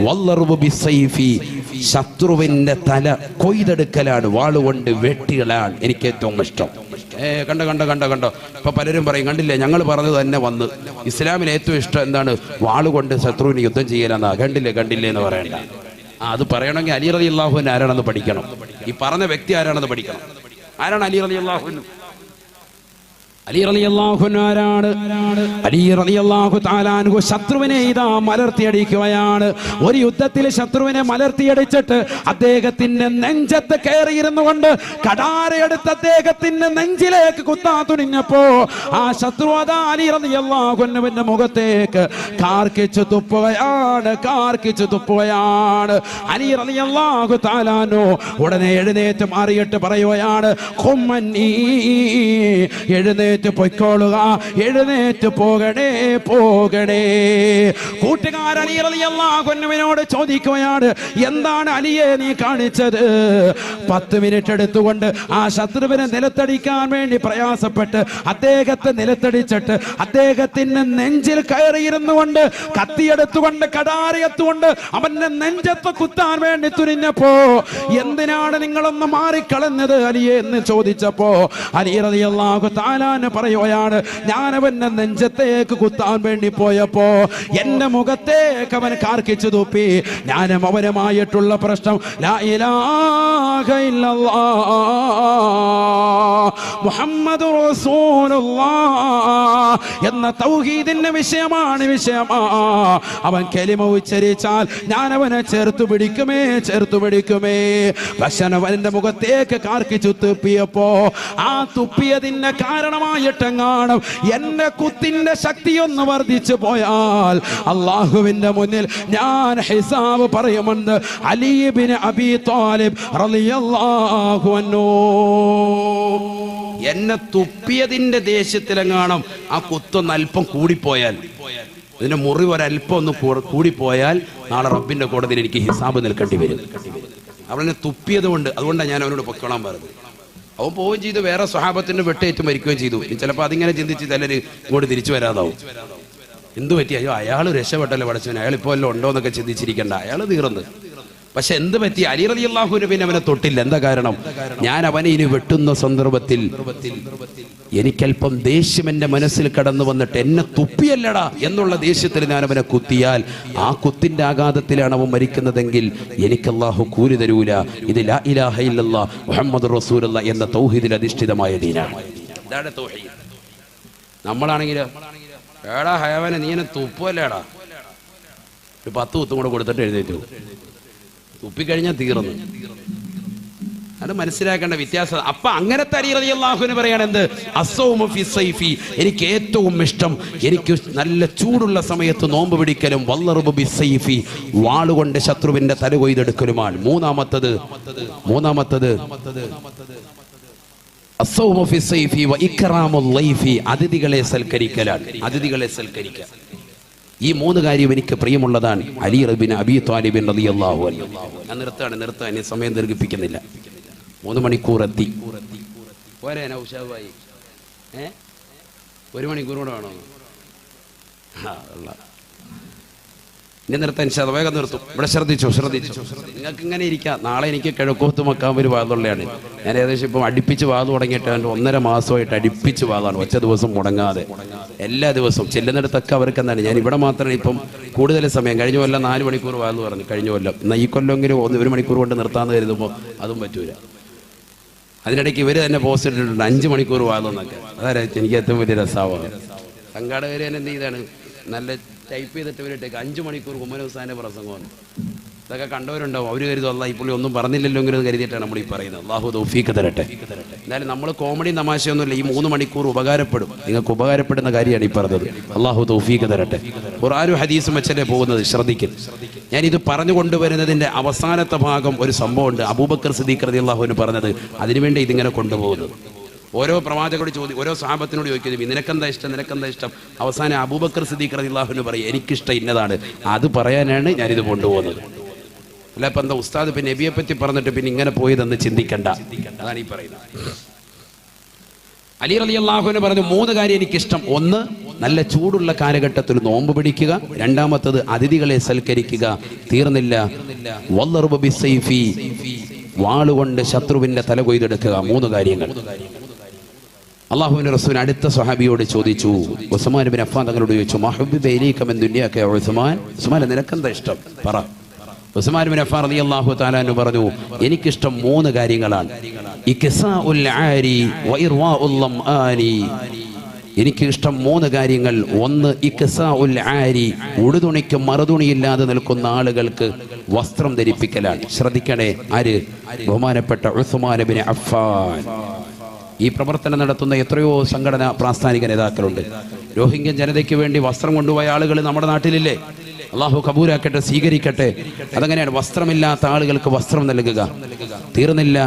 വല്ലറുബു ബിസൈഫി, ശത്രുവിന്റെ തല കൊയ്തെടുക്കലാണ്, വാളുകൊണ്ട് വെട്ടികളാണ് എനിക്ക് ഏറ്റവും ഇഷ്ടം. കണ്ടോ ഇപ്പൊ പലരും പറയും, കണ്ടില്ലേ ഞങ്ങൾ പറഞ്ഞത് തന്നെ വന്ന്. ഇസ്ലാമിൽ ഏറ്റവും ഇഷ്ടം എന്താണ്? വാളുകൊണ്ട് ശത്രുവിന് യുദ്ധം ചെയ്യലാന്നാ. കണ്ടില്ലേ എന്ന് പറയണ്ട. അത് പറയണമെങ്കിൽ അലി റളിയല്ലാഹു അൻഹു ആരാണെന്ന് പഠിക്കണം. ഈ പറഞ്ഞ വ്യക്തി ആരാണെന്ന് പഠിക്കണം. ആരാണ് അലി റളിയല്ലാഹു അൻഹു? അലി റളിയല്ലാഹു അൻഹു ആരാണ്? അലി റളിയല്ലാഹു തആല അൻഹു ശത്രുവിനെ ഇതാ മലർത്തിയടിക്കുകയാണ്. ഒരു യുദ്ധത്തിൽ ശത്രുവിനെ മലർത്തിയടിച്ചിട്ട് അദ്ദേഹത്തിന്റെ നെഞ്ചത്ത് കയറിയിരുന്നു കൊണ്ട് കടാരയെടുത്ത് അദ്ദേഹത്തിന്റെ നെഞ്ചിലേക്ക് കുത്താൻ തുനിഞ്ഞപ്പോ ആ ശത്രു അതാ അലി റളിയല്ലാഹു അൻഹുവിന്റെ മുഖത്തേക്ക് കാർക്കിച്ചു തുപ്പുകയാണ്. അലി റളിയല്ലാഹു തആല അൻഹു ഉടനെ എഴുന്നേറ്റ് മാറിയിട്ട് പറയുകയാണ്, ഖുമ്മനി, എഴുന്നേറ്റ് പൊയ്ക്കോളുക, എഴുന്നേറ്റ് പോകണേ. കൂട്ടുകാരൻ അലി റളിയല്ലാഹു അൻഹുവിനോട് ചോദിക്കുകയാണ്, എന്താണ് അലിയെ നീ കാണിച്ചത്? 10 മിനിറ്റ് എടുത്തുകൊണ്ട് ആ ശത്രുവിനെ നിലത്തടിക്കാൻ വേണ്ടി പ്രയാസപ്പെട്ട് അദ്ദേഹത്തെ നിലത്തടിച്ചിട്ട് അദ്ദേഹത്തിന്റെ നെഞ്ചിൽ കയറിയിരുന്നു കൊണ്ട് കത്തിയെടുത്തുകൊണ്ട് കടാരയെത്തുകൊണ്ട് അവന്റെ നെഞ്ചത്ത് കുത്താൻ വേണ്ടി തുനിഞ്ഞപ്പോ എന്തിനാണ് നിങ്ങളൊന്ന് മാറിക്കളഞ്ഞത് അലിയെ എന്ന് ചോദിച്ചപ്പോ അലി റളിയല്ലാഹു തആല പറയുകയാണ്, ഞാൻ അവന്റെ നെഞ്ചത്തേക്ക് കുത്താൻ വേണ്ടി പോയപ്പോ എന്റെ മുഖത്തേക്ക് അവൻ കാർക്കിച്ചു തുപ്പി. ഞാനും അവനുമായിട്ടുള്ള പ്രശ്നം ലാ ഇലാഹ ഇല്ലല്ലാഹ് മുഹമ്മദുർ റസൂലുള്ളാഹ് എന്ന തൗഹീദിന്റെ വിഷയമാണ്. അവൻ കലിമ ഉച്ചരിച്ചാൽ ഞാൻ അവനെ ചേർത്തു പിടിക്കുമേ. പക്ഷേ അവന്റെ മുഖത്തേക്ക് കാർക്കിച്ചു തുപ്പിയപ്പോ ആ തുപ്പിയതിന്റെ കാരണമായിട്ടെങ്ങാനും എന്റെ കുത്തിന്റെ ശക്തി ഒന്ന് വർദ്ധിച്ചു പോയാൽ അള്ളാഹുവിന്റെ മുന്നിൽ ഞാൻ ഹിസാബ് പറയുമെന്ന് അലി ഇബ്നു അബീ ത്വാലിബ് റളിയല്ലാഹു അൻഹു. എന്നെ തുപ്പിയതിന്റെ ദേഷ്യത്തിലെങ്ങാനും ആ കുത്തൊന്ന് അല്പം കൂടിപ്പോയാൽ, ഇതിന്റെ മുറിവ് ഒരല്പം ഒന്ന് കൂടിപ്പോയാൽ നാളെ റബ്ബിന്റെ കോടതിയിൽ എനിക്ക് ഹിസാബ് നിൽക്കേണ്ടി വരും. അവനെ തുപ്പിയത് കൊണ്ട്, അതുകൊണ്ടാണ് ഞാൻ അവനോട് പൊക്കോളാൻ പറഞ്ഞത്. അവൻ പോവുകയും ചെയ്തു, വേറെ സ്വഹാബത്തിന് വെട്ടേറ്റ് മരിക്കുകയും ചെയ്തു. ചിലപ്പോൾ അതിങ്ങനെ ചിന്തിച്ച് ചിലർ ഇങ്ങോട്ട് തിരിച്ചു വരാതാവും. എന്തു പറ്റി? അയ്യോ അയാൾ രക്ഷപ്പെട്ടല്ലോ പഠിച്ചവൻ, അയാൾ ഇപ്പോൾ എല്ലാം ഉണ്ടോ എന്നൊക്കെ ചിന്തിച്ചിരിക്കണ്ട, അയാൾ തീർന്ന്. പക്ഷെ എന്ത് പറ്റി? അലി റളിയല്ലാഹു അൻഹു പിന്നെ അവനെ തൊട്ടില്ല. എന്താ കാരണം? ഞാൻ അവനെ ഇനി വെട്ടുന്ന സന്ദർഭത്തിൽ എനിക്കല്പം ദേഷ്യം എൻ്റെ മനസ്സിൽ കടന്നു വന്നിട്ട് എന്നെ തുപ്പിയല്ലടാ എന്നുള്ള ദേഷ്യത്തിൽ ഞാൻ അവനെ കുത്തിയാൽ ആ കുത്തിന്റെ ആഘാതത്തിലാണ് അവൻ മരിക്കുന്നതെങ്കിൽ എനിക്ക് അല്ലാഹു കൂലി തരൂല. ഇത് ലാ ഇലാഹ ഇല്ലല്ലാഹ് മുഹമ്മദുർ റസൂലുള്ളാഹ് എന്ന തൗഹീദിൽ അധിഷ്ഠിതമായ ദീനാണ്. ഇതാണ് തൗഹീദ്. നമ്മളാണെങ്കിലോ, ഏടാ ഹയവാനെ നീ എന്നെ തുപ്പല്ലേടാ, ഒരു 10 കുത്തും കൂടെ കൊടുത്തിട്ട് എഴുന്നേറ്റു. തുപ്പിക്കഴിഞ്ഞാൽ തീർന്നു. അത് മനസ്സിലാക്കേണ്ട വ്യത്യാസം. അപ്പൊ അങ്ങനത്തെ അലി റളിയല്ലാഹുവിന് പറയാണ് എന്ത്, അസ്സൗമു ഫി സൈഫി, എനിക്ക് ഏറ്റവും ഇഷ്ടം, എനിക്ക് നല്ല ചൂടുള്ള സമയത്ത് നോമ്പ് പിടിക്കലും വല്ലറുബു ബി സൈഫി, വാളുകൊണ്ട് ശത്രുവിന്റെ തല കൊയ്തെടുക്കലുമാണ്. മൂന്നാമത്തത് അസ്സൗമു ഫി സൈഫി വ ഇക്റാമുൽ ലൈഫി, അതിഥികളെ സൽക്കരിക്കലാണ്, അതിഥികളെ സൽക്കരിക്കുക. ഈ മൂന്ന് കാര്യം എനിക്ക് പ്രിയമുള്ളതാണ്. അലി ഇബ്നു അബീ ത്വാലിബ് റളിയല്ലാഹു അൻഹു. ഞാൻ നിർത്താൻ സമയം ദീർഘിപ്പിക്കുന്നില്ല. 3 മണിക്കൂർ എത്തി. പോരെ നൗഷാബായി? 1 മണിക്കൂർ കൂടെ വേണോ? ഇനി നിർത്താൻ വേഗം നിർത്തും. ഇവിടെ ശ്രദ്ധിച്ചു. നിങ്ങൾക്ക് ഇങ്ങനെ ഇരിക്കാം. നാളെ എനിക്ക് കിഴക്കോത്ത് മക്കാൻ ഒരു വാദമുള്ളതാണ്. ഞാൻ ഏകദേശം ഇപ്പം അടുപ്പിച്ച് വാദം തുടങ്ങിയിട്ട് 1.5 മാസമായിട്ട് അടുപ്പിച്ച് വാദമാണ്. ഒറ്റ ദിവസം മുടങ്ങാതെ എല്ലാ ദിവസവും ചെല്ലുന്നിടത്തൊക്കെ അവർക്ക് എന്താണ്, ഞാൻ ഇവിടെ മാത്രമേ ഇപ്പം കൂടുതൽ സമയം, കഴിഞ്ഞ കൊല്ലം 4 മണിക്കൂർ വാദം പറഞ്ഞു, കഴിഞ്ഞ കൊല്ലം. എന്നാൽ ഈ കൊല്ലമെങ്കിലും 1 മണിക്കൂർ കൊണ്ട് നിർത്താമെന്ന് കരുതുമ്പോൾ അതും പറ്റൂല. അതിനിടയ്ക്ക് ഇവർ തന്നെ പോസ്റ്റ് ഇട്ടിട്ടുണ്ട് 5 മണിക്കൂർ വാദം എന്നൊക്കെ. അതായത് എനിക്ക് ഏറ്റവും വലിയ രസമാണ്. സംഘാടകർ തന്നെ എന്ത് ചെയ്താണ്, നല്ല ടൈപ്പ് ചെയ്തിട്ട് ഇവരിട്ടേക്ക് 5 മണിക്കൂർ ഉമ്മർ ഹുസൈൻ്റെ പ്രസംഗമാണ്. ഇതൊക്കെ കണ്ടവരുണ്ടാവും. അവർ കരുതും അല്ലാഹ് ഈ പുള്ളി ഒന്നും പറഞ്ഞില്ലല്ലോ എങ്കിലും കരുതിയിട്ടാണ് നമ്മൾ ഈ പറയുന്നത്. അല്ലാഹു തൗഫീഖ് തരട്ടെ. എന്നാലും നമ്മൾ കോമഡി തമാശയൊന്നുമില്ല. ഈ 3 മണിക്കൂർ ഉപകാരപ്പെടും, നിങ്ങൾക്ക് ഉപകാരപ്പെടുന്ന കാര്യമാണ് ഈ പറഞ്ഞത്. അല്ലാഹു തൗഫീഖ് തരട്ടെ. ഖുർആനും ഹദീസും വെച്ചല്ലേ പോകുന്നത്, ശ്രദ്ധിക്കും. ഞാനിത് പറഞ്ഞു കൊണ്ടുവരുന്നതിൻ്റെ അവസാനത്തെ ഭാഗം ഒരു സംഭവമുണ്ട്. അബൂബക്കർ സിദ്ദീഖ് റളിയല്ലാഹു പറഞ്ഞത്, അതിനുവേണ്ടി ഇതിങ്ങനെ കൊണ്ടുപോകുന്നത്. ഓരോ പ്രവാചകരോട് ഓരോ സഹാബത്തിനോട് ചോദിക്കുന്നത് നിനക്കെന്താ ഇഷ്ടം. അവസാനം അബൂബക്കർ സിദ്ദീഖ് റളിയല്ലാഹു പറയും എനിക്കിഷ്ടം ഇന്നതാണ്. അത് പറയാനാണ് ഞാനിത് കൊണ്ടുപോകുന്നത്. അല്ല ഇപ്പം എന്താ ഉസ്താദ് പിന്നെ നബിയെ പറ്റി പറഞ്ഞിട്ട് പിന്നെ ഇങ്ങനെ പോയതെന്ന് ചിന്തിക്കണ്ട. അതാണ് ഈ പറയുന്നത്. അലി റളിയല്ലാഹു പറഞ്ഞു 3 കാര്യം എനിക്കിഷ്ടം. 1, നല്ല ചൂടുള്ള കാലഘട്ടത്തിൽ നോമ്പ് പിടിക്കുക. 2ാമത്തത് അതിഥികളെ സൽക്കരിക്കുക. തീർന്നില്ല, വല്ലറുബു ബിസ്സൈഫി, വാളുകൊണ്ട് ശത്രുവിന്റെ തല കൊയ്തെടുക്കുക. 3 കാര്യങ്ങൾ. അല്ലാഹുവിന്റെ റസൂൽ അടുത്ത സ്വഹാബിയോട് ചോദിച്ചു, ഉസ്മാൻ ഇബ്നു അഫ്ഫാൻ തങ്ങളോട് ചോദിച്ചു, മാ ഹുബ്ബിബ ഇലൈക മിൻ ദുനിയാക യാ ഉസ്മാൻ, ഉസ്മാൻ നിനക്കെന്താ ഇഷ്ടം പറ. ഉസ്മാൻ ഇബ്നു അഫ്ഫാൻ റളിയല്ലാഹു തആല അൻഹു പറഞ്ഞു, എനിക്കിഷ്ടം 3 കാര്യങ്ങളാണ്. ഇക്സാഉൽ ആരി വ ഇർവാഉൽ ലംആനി, എനിക്ക് ഇഷ്ടം 3 കാര്യങ്ങൾ. 1, ഇക്സാഉൽ ആരി, ഉടുതുണിക്ക് മറുതുണിയില്ലാതെ നിൽക്കുന്ന ആളുകൾക്ക് വസ്ത്രം ധരിപ്പിക്കലാണ്. ശ്രദ്ധിക്കണേ, ആര്? ബഹുമാനപ്പെട്ട ഉസ്മാൻ ഇബ്നു അഫ്ഫാൻ. ഈ പ്രവർത്തനം നടത്തുന്ന എത്രയോ സംഘടന പ്രാസ്ഥാനിക നേതാക്കളുണ്ട്. രോഹിംഗ്യൻ ജനതയ്ക്ക് വേണ്ടി വസ്ത്രം കൊണ്ടുപോയ ആളുകൾ നമ്മുടെ നാട്ടിലില്ലേ? അള്ളാഹു കബൂലാക്കട്ടെ, സ്വീകരിക്കട്ടെ. അതങ്ങനെയാണ്, വസ്ത്രമില്ലാത്ത ആളുകൾക്ക് വസ്ത്രം നൽകുക. തീർന്നില്ല,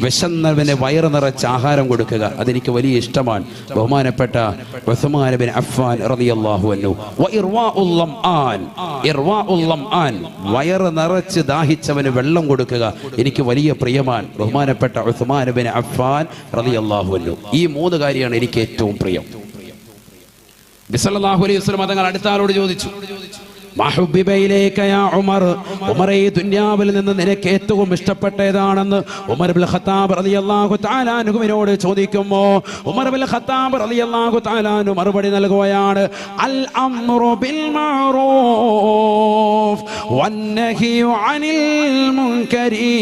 വിശന്നവന് വയറ് നിറച്ച് ആഹാരം കൊടുക്കുക. അതെനിക്ക് വലിയ ഇഷ്ടമാണ്. ബഹുമാനപ്പെട്ട ഉസ്മാൻ ഇബ്നു അഫ്ഫാൻ റളിയല്ലാഹു അൻഹു. ഇർവാഉൽ ലംആൻ, വയറ് നിറച്ച് ദാഹിച്ചവന് വെള്ളം കൊടുക്കുക. എനിക്ക് വലിയ പ്രിയമാണ്. ബഹുമാനപ്പെട്ട ഉസ്മാൻ ഇബ്നു അഫ്ഫാൻ റളിയല്ലാഹു അൻഹു. ഈ 3 കാര്യമാണ് എനിക്ക് ഏറ്റവും പ്രിയം. ബിസല്ലല്ലാഹു അലൈഹി വസല്ലം തങ്ങൾ അടുത്ത ആളോട് ചോദിച്ചു, ഉമറേ, ദുനിയാവിൽ നിന്ന് നിനക്ക് ഏറ്റവും ഇഷ്ടപ്പെട്ട ഏതാണെന്ന് ഉമർ ഇബ്നുൽ ഖത്താബ് റളിയല്ലാഹു തആല അൻഹുവിനോട് ചോദിക്കുമ്പോൾ ഉമർ ഇബ്നുൽ ഖത്താബ് റളിയല്ലാഹു തആല അൻഹു മറുപടി നൽകുകയാണ്, അൽ അംറു ബിൽ മഅറൂഫ് വന്നഹ്യു അനിൽ മുൻകരി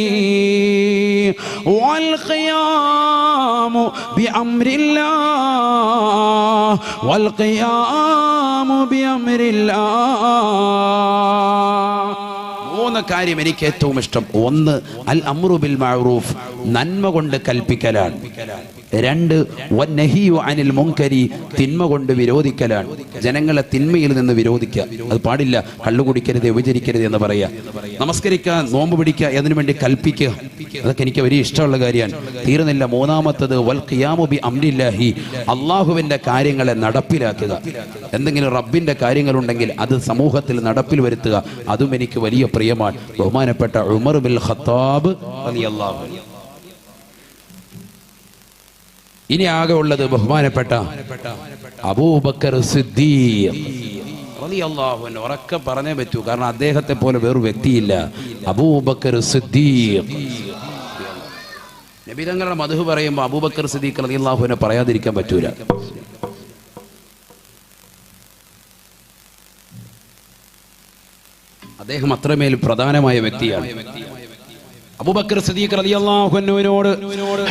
വൽ ഖിയാമു ബി അംരില്ലാഹ് വൽ ഖിയാമു ബി അംരില്ലാഹ്. 3 കാര്യം എനിക്ക് ഏറ്റവും ഇഷ്ടം. 1, അൽ അംറു ബിൽ മഅറൂഫ്, നന്മ കൊണ്ട് കൽപ്പിക്കലാണ്. 2, വന്നഹിയു അനിൽ മുൻകരി, തിന്മ കൊണ്ട് വിരോധിക്കലാണ്. ജനങ്ങളെ തിന്മയിൽ നിന്ന് വിരോധിക്കുക. അത് പാടില്ല. കള്ളു കുടിക്കരുത്, വ്യഭിചരിക്കരുത് എന്ന് പറയുക. നമസ്കരിക്കുക, നോമ്പ് പിടിക്കുക, അതിനു വേണ്ടി കൽപ്പിക്കുക. അതൊക്കെ എനിക്ക് വലിയ ഇഷ്ടമുള്ള കാര്യമാണ്. തീർന്നില്ല, 3ാമത്തത് വൽ ഖിയാമു ബി അംരില്ലാഹി, അള്ളാഹുവിന്റെ കാര്യങ്ങളെ നടപ്പിലാക്കുക. എന്തെങ്കിലും റബ്ബിന്റെ കാര്യങ്ങളുണ്ടെങ്കിൽ അത് സമൂഹത്തിൽ നടപ്പിൽ വരുത്തുക. അതും എനിക്ക് വലിയ പ്രിയമാണ്. ബഹുമാനപ്പെട്ട ഉമർ ഇബ്നുൽ ഖത്താബ് റളിയല്ലാഹു അൻഹു. ഇനി ആകെ ഉള്ളത് ബഹുമാനപ്പെട്ട അബൂബക്കർ സിദ്ദീഖ് റളിയല്ലാഹു അൻഹു. ഉറക്കെ പറഞ്ഞേ പറ്റൂ, കാരണം അദ്ദേഹത്തെ പോലെ വേറൊരു വ്യക്തിയില്ല. അബൂബക്കർ സിദ്ദീഖ്. നബി തങ്ങളുടെ മദ്ഹ് പറയുമ്പോൾ അബൂബക്കർ സിദ്ദീഖ് റളിയല്ലാഹു അൻഹു പറയാതിരിക്കാൻ പറ്റൂല. അദ്ദേഹം അത്രമേൽ പ്രധാനമായ വ്യക്തിയാണ്. അബൂബക്കർ സിദ്ദീഖ് റളിയല്ലാഹു അൻഹുവിനോട്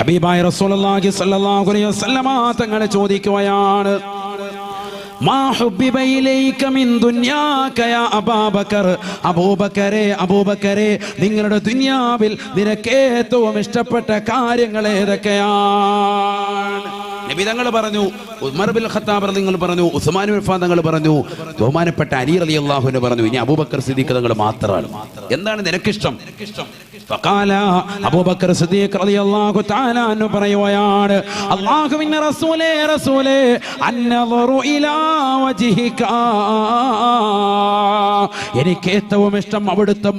ഹബീബായ റസൂലുള്ളാഹി സ്വല്ലല്ലാഹു അലൈഹി വസല്ലമ തങ്ങൾ ചോദിക്കുകയാണ്, മാ ഹുബ്ബിബ ഇലൈക മിൻ ദുനിയാക യാ അബൂബക്കർ. അബൂബക്കരെ നിങ്ങളുടെ ദുനിയാവിൽ നിനക്ക് ഏറ്റവും ഇഷ്ടപ്പെട്ട കാര്യങ്ങൾ ഏതൊക്കെയാണ്? നബി തങ്ങൾ പറഞ്ഞു, ഉമർ ബിൻ ഖത്താബ് റളിയല്ലാഹു പറഞ്ഞു, ഉസ്മാൻ ബിൻ അഫ്ഫാൻ തങ്ങൾ പറഞ്ഞു, ബഹുമാനപ്പെട്ട അലി റളിയല്ലാഹു അൻഹു പറഞ്ഞു, ഇനി അബൂബക്കർ സിദ്ദീഖ് തങ്ങൾ മാത്രമാണ്. എന്താണ് നിനക്കിഷ്ടം? ഫഖാല അബൂബക്കർ സിദ്ദീഖ് റളിയല്ലാഹു തആല അൻഹു പറയുകയാണ്, അല്ലാഹുവിന്റെ റസൂലേ അന്നദറു ഇലാ വജ്ഹിക, എനിക്ക് ഏറ്റവും ഇഷ്ടം അവിടുത്തെ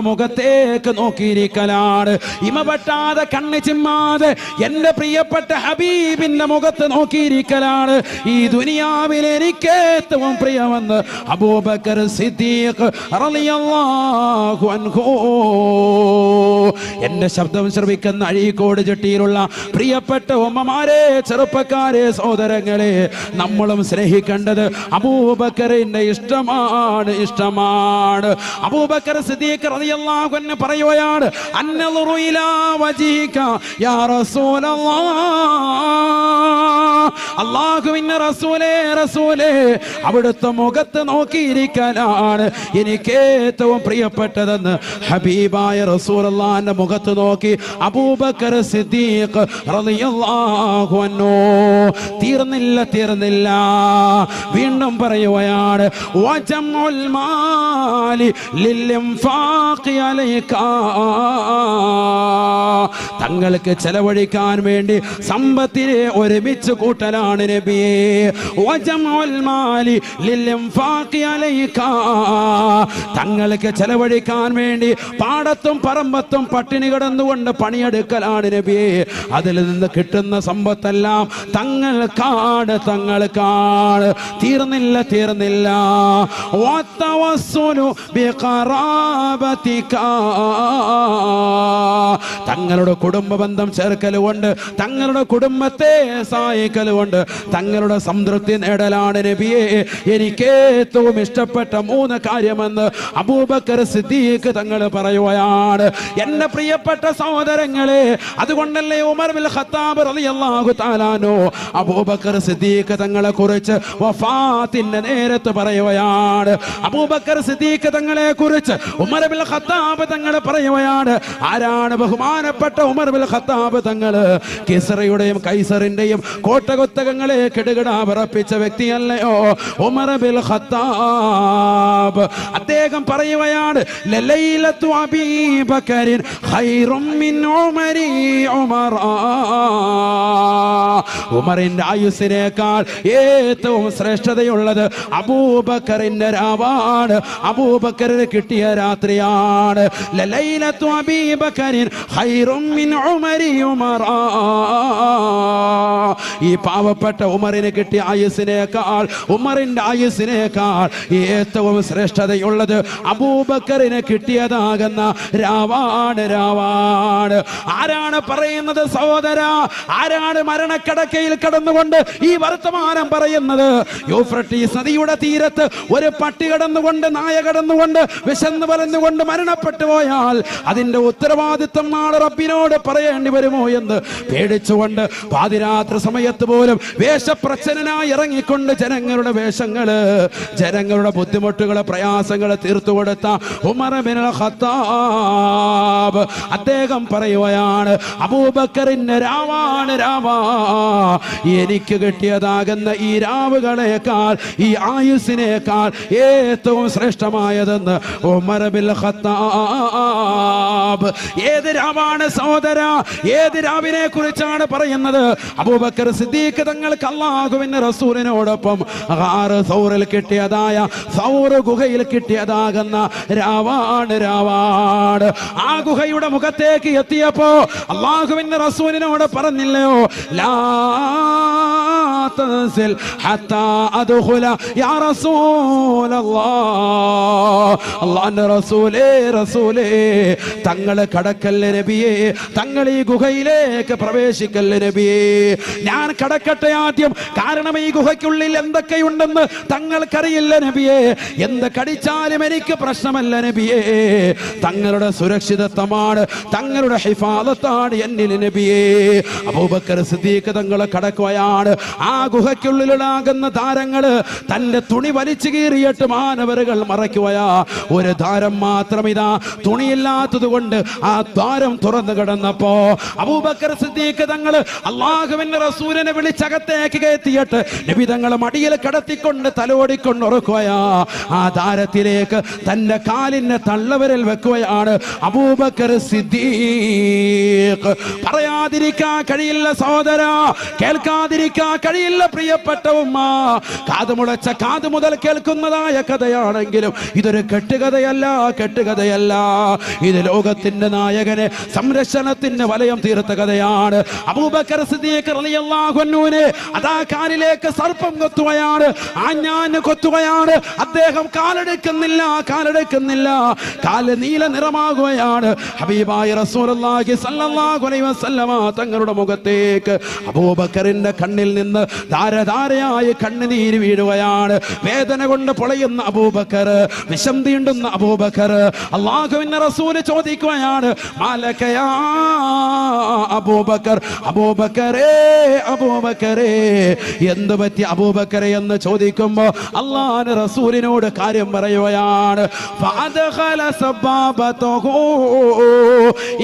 മുഖത്തേക്ക് നോക്കിയിരിക്കലാണ്. ഇമപെട്ടാതെ കണ്ണ് ചിമ്മാതെ എന്റെ പ്രിയപ്പെട്ട ഹബീബിന്റെ മുഖത്ത് നോക്കിയിരിക്കലാണ് ഈ ദുനിയാവിൽ എനിക്ക് ഏറ്റവും പ്രിയമെന്ന് അബൂബക്കർ സിദ്ദീഖ് റളിയല്ലാഹു അൻഹു. എന്റെ ശബ്ദം ശ്രവിക്കുന്ന അഴീക്കോട് ചെട്ടിയിലുള്ള പ്രിയപ്പെട്ട ഉമ്മമാരെ, ചെറുപ്പക്കാരെ, സഹോദരങ്ങളെ, നമ്മളും സ്നേഹിക്കേണ്ടത് അബൂബക്കറിന്റെ ഇഷ്ടമാണ്. അബൂബക്കർ സിദ്ദീഖ് റളിയല്ലാഹു അൻഹു പറയുകയാണ്, അന്നദറു ഇലാ വജ്ഹിക യാ അല്ലാഹുവിന്റെ റസൂലേ അവിടുത്തെ മുഖത്ത് നോക്കിയിരിക്കാനാണ് എനിക്ക് ഏറ്റവും പ്രിയപ്പെട്ടതെന്ന് ഹബീബായ റസൂലുള്ളാഹിന്റെ മുഖത്ത് നോക്കി അബൂബക്കർ സിദ്ദീഖ് റളിയല്ലാഹു അൻഹു. തീർന്നില്ല, വീണ്ടും പറയുകയാണ്, വജമുൽ മാലി ലിൽഇൻഫാഖി അലൈക, തങ്ങൾക്ക് ചെലവഴിക്കാൻ വേണ്ടി സമ്പത്തിനെ ഒരുമിച്ച് കൂട്ടലാണ് നബിയേ. വജമുൽ മാലി ലിൽഇൻഫാഖി അലൈക, തങ്ങൾക്ക് ചെലവഴിക്കാൻ വേണ്ടി പാടത്തും പറമ്പത്തും പട്ടിണി കിടന്നുകൊണ്ട് പണിയെടുക്കലാണ് നബിയേ. അതിൽ നിന്ന് കിട്ടുന്ന സമ്പത്തെല്ലാം തങ്ങൾക്കാണ്. തീർന്നില്ല. വതവസ്സുലു ബിഖറാബതിക, തങ്ങളുടെ കുടുംബ ബന്ധം ചേർക്കലുകൊണ്ട്, തങ്ങളുടെ കുടുംബത്തെ സഹായിക്കലുകൊണ്ട് തങ്ങളുടെ സംതൃപ്തി നേടലാണ് നബിയെ എനിക്ക് ഏറ്റവും ഇഷ്ടപ്പെട്ട 3 കാര്യമെന്ന് അബൂബക്കർ സിദ്ദീഖ് തങ്ങൾ പറയുകയാണ്. എന്റെ പ്രിയപ്പെട്ട സഹോദരങ്ങളെ, അതുകൊണ്ടല്ലേ ഉമർ ബിൻ ഖത്താബ് റളിയല്ലാഹു തആല അൻഹു അബൂബക്കർ സിദ്ദീഖ് തങ്ങളെ കുറിച്ച് വഫാത്തിന്റെ നേരത്ത് പറയുകയാണ്. അബൂബക്കർ സിദ്ദീഖ് തങ്ങളെ കുറിച്ച് ഉമർ ബിൻ ഖത്താബ് തങ്ങൾ പറയുകയാണ്. ആരാണ് ബഹുമാനപ്പെട്ട ഉമർ ബിൻ ഖത്താബ് തങ്ങൾ? കിസ്റയുടെയും കൈസറിന്റെയും കോട്ടകൊത്തകങ്ങളെ കിടുകിടാ വിറപ്പിച്ച വ്യക്തിയല്ലയോ ഉമർ ബിൻ ഖത്താബ്? അദ്ദേഹം പറയുകയാണ്, ലലൈലത്തു അബീ ബക്കറിൻ ഖൈറും മിൻ ഉമരി ഉമർ. ഉമറിന്റെ ആയുസ്സിനേക്കാൾ ഏറ്റവും ശ്രേഷ്ഠതയുള്ളത് അബൂബക്കറിന്റെ രാവാണ്, അബൂബക്കറിന് കിട്ടിയ രാത്രിയാണ്. ലലൈലത്തു അബീ ബക്കറിൻ ഖൈറും മിൻ ഉമരി ഉമർ. ഈ പാവപ്പെട്ട ഉമറിന് കിട്ടിയ ആയുസ്സിനേക്കാൾ, ഉമറിന്റെ ആയുസ്സിനേക്കാൾ ഏറ്റവും ശ്രേഷ്ഠതയുള്ളത് അബൂബക്കറിന് കിട്ടിയതാകുന്ന രാവാണ്. ആരാണ് പറയുന്നത് സഹോദര? ആരാണ് മരണക്കടക്കയിൽ കടന്നുകൊണ്ട് ഈ വർത്തമാനം പറയുന്നത്? യൂഫ്രട്ടീസ് നദിയുടെ തീരത്ത് ഒരു പട്ടി കടന്നുകൊണ്ട്, നായ കടന്നുകൊണ്ട്, വിശന്ന് പറഞ്ഞുകൊണ്ട് മരണപ്പെട്ടു പോയാൽ അതിന്റെ ഉത്തരവാദിത്വം നാളെ റബ്ബിനോട് പറയേണ്ടി വരുമോ എന്ന് പേടിച്ചുകൊണ്ട് പാതിരാത്രി സമയത്ത് പോലും വേഷപ്രച്ഛനായി ഇറങ്ങിക്കൊണ്ട് ജനങ്ങളുടെ വേഷങ്ങള്, ജനങ്ങളുടെ ബുദ്ധിമുട്ടുകളെ, പ്രയാസങ്ങളെ തീർത്തു കൊടുത്ത ഉമർ ബിൻ ഖത്താബ് അദ്ദേഹം പറയുകയാണ്, അബൂബക്കറിന്റെ രാവാണ് രാവാ. എനിക്ക് കിട്ടിയതാകുന്ന ഈ രാവുകളേക്കാൾ, ഈ ആയുസ്സിനേക്കാൾ ഏറ്റവും ശ്രേഷ്ഠമായതെന്ന് ഉമർ ബിൻ ഖത്താബ്. ഏത് രാവാണ് സഹോദര? ഏത് രാവിനെ കുറിച്ചാണ് പറയുന്നത്? അബൂബക്കർ സിദ്ദീഖ് തങ്ങൾക്ക് അല്ലാഹുവിന്റെ റസൂലിനോടൊപ്പം ഗാർ സൗറിൽ കിട്ടിയതായ, സൗർ ഗുഹയിൽ കിട്ടിയതാകുന്ന രാവാണ്. ആ ഗുഹയുടെ മുഖത്തേക്ക് എത്തിയപ്പോ അല്ലാഹുവിന്റെ റസൂലിനോട് പറഞ്ഞില്ലയോ, ലാ തൻസിൽ ഹത്താ അദ്ഖുല യാ റസൂലല്ലാഹ്. അല്ലാഹുവിന്റെ റസൂലേ തങ്ങളെ കടക്കല്ലേ നബിയേ, തങ്ങൾ ഈ ഗുഹയിലേക്ക് പ്രവേശിക്കല്ലേ നബിയേ. ഞാൻ കടക്കട്ടെ ആദ്യം, കാരണം ഈ ഗുഹയ്ക്കുള്ളിൽ എന്തൊക്കെയുണ്ടെന്ന് തങ്ങൾക്കറിയില്ല നബിയേ. എന്ത് കടിച്ചാലും എനിക്ക് പ്രശ്നമല്ല നബിയേ. തങ്ങളുടെ സുരക്ഷിതത്വമാണ്, തങ്ങളുടെ ഹിഫാദത്താണ് എന്നിൽ നബിയേ. അബൂബക്കർ സിദ്ദീഖ് തങ്ങളെ കടക്കുകയാണ്. ആ ആ ഗുഹയ്ക്കുള്ളിലാകുന്ന ധാരങ്ങള് തന്റെ തുണി വലിച്ചു കീറിയിട്ട് മാനവരുകൾ മറയ്ക്കുകയാ. ഒരു ധാരം മാത്രം ഇതാ തുണിയില്ലാത്തത് കൊണ്ട് ആ ദ്വാരം തുറന്നു കിടന്നപ്പോ അബൂബക്കർ സിദ്ദീഖ് തങ്ങള് അല്ലാഹുവിന്റെ റസൂലിനെ വിളിച്ചകത്തേക്ക് കയറ്റിയിട്ട് നബി തങ്ങളെ മടിയിൽ കിടത്തിക്കൊണ്ട് തലോടിക്കൊണ്ട് ഉറക്കുകയാ. ആ ധാരത്തിലേക്ക് തന്റെ കാലിനെ തള്ളവരൽ വെക്കുകയാണ് അബൂബക്കർ സിദ്ദീഖ്. പറയാതിരിക്കാൻ കഴിയില്ല സഹോദര, കേൾക്കാതിരിക്കാൻ കഴിയില്ല പ്രിയപ്പെട്ട ഉമ്മ. കാതുമുളച്ച കാത് മുതൽ കേൾക്കുന്നതായ കഥയാണെങ്കിലും ഇതൊരു കെട്ടുകഥയല്ല, കെട്ടുകഥയല്ല. ഇത് ലോകത്തിന്റെ നായകനെ സംരക്ഷണത്തിന്റെ വലയം തീർത്ത കഥയാണ്. അബൂബക്കർ സിദ്ദീഖ് റളിയല്ലാഹു അൻഹുവിനെ അതാ കാലിലേക്ക് സർപ്പം കൊത്തുകയാണ്, ആഞ്ഞാന് കൊത്തുകയാണ്. അദ്ദേഹം കാലെടുക്കുന്നില്ല, കാലെടുക്കുന്നില്ല. കാല് നീല നിറമാകുകയാണ്. ഹബീബായ റസൂലുള്ളാഹി സ്വല്ലല്ലാഹു അലൈഹി വസല്ലമ തങ്ങളുടെ മുഖത്തേക്ക് അബൂബക്കറിന്റെ കണ്ണിൽ നിന്ന് ധാരധാരയായി കണ്ണുനീര് വീഴുകയാണ്. വേദന കൊണ്ട് പൊളയുന്ന അബൂബക്കർ, വിഷം തീണ്ടുന്ന അബൂബക്കർ. അല്ലാഹുവിന്റെ റസൂൽ ചോദിക്കുകയാണ്, മാലകയാ അബൂബക്കർ, അബൂബക്കറേ, അബൂബക്കറേ, എന്ത് പറ്റി അബൂബക്കറെ എന്ന് ചോദിക്കുമ്പോ അല്ലാഹുവിന്റെ റസൂലിനോട് കാര്യം പറയുകയാണ്. ഫഅദ്ഖല സബാബതഹു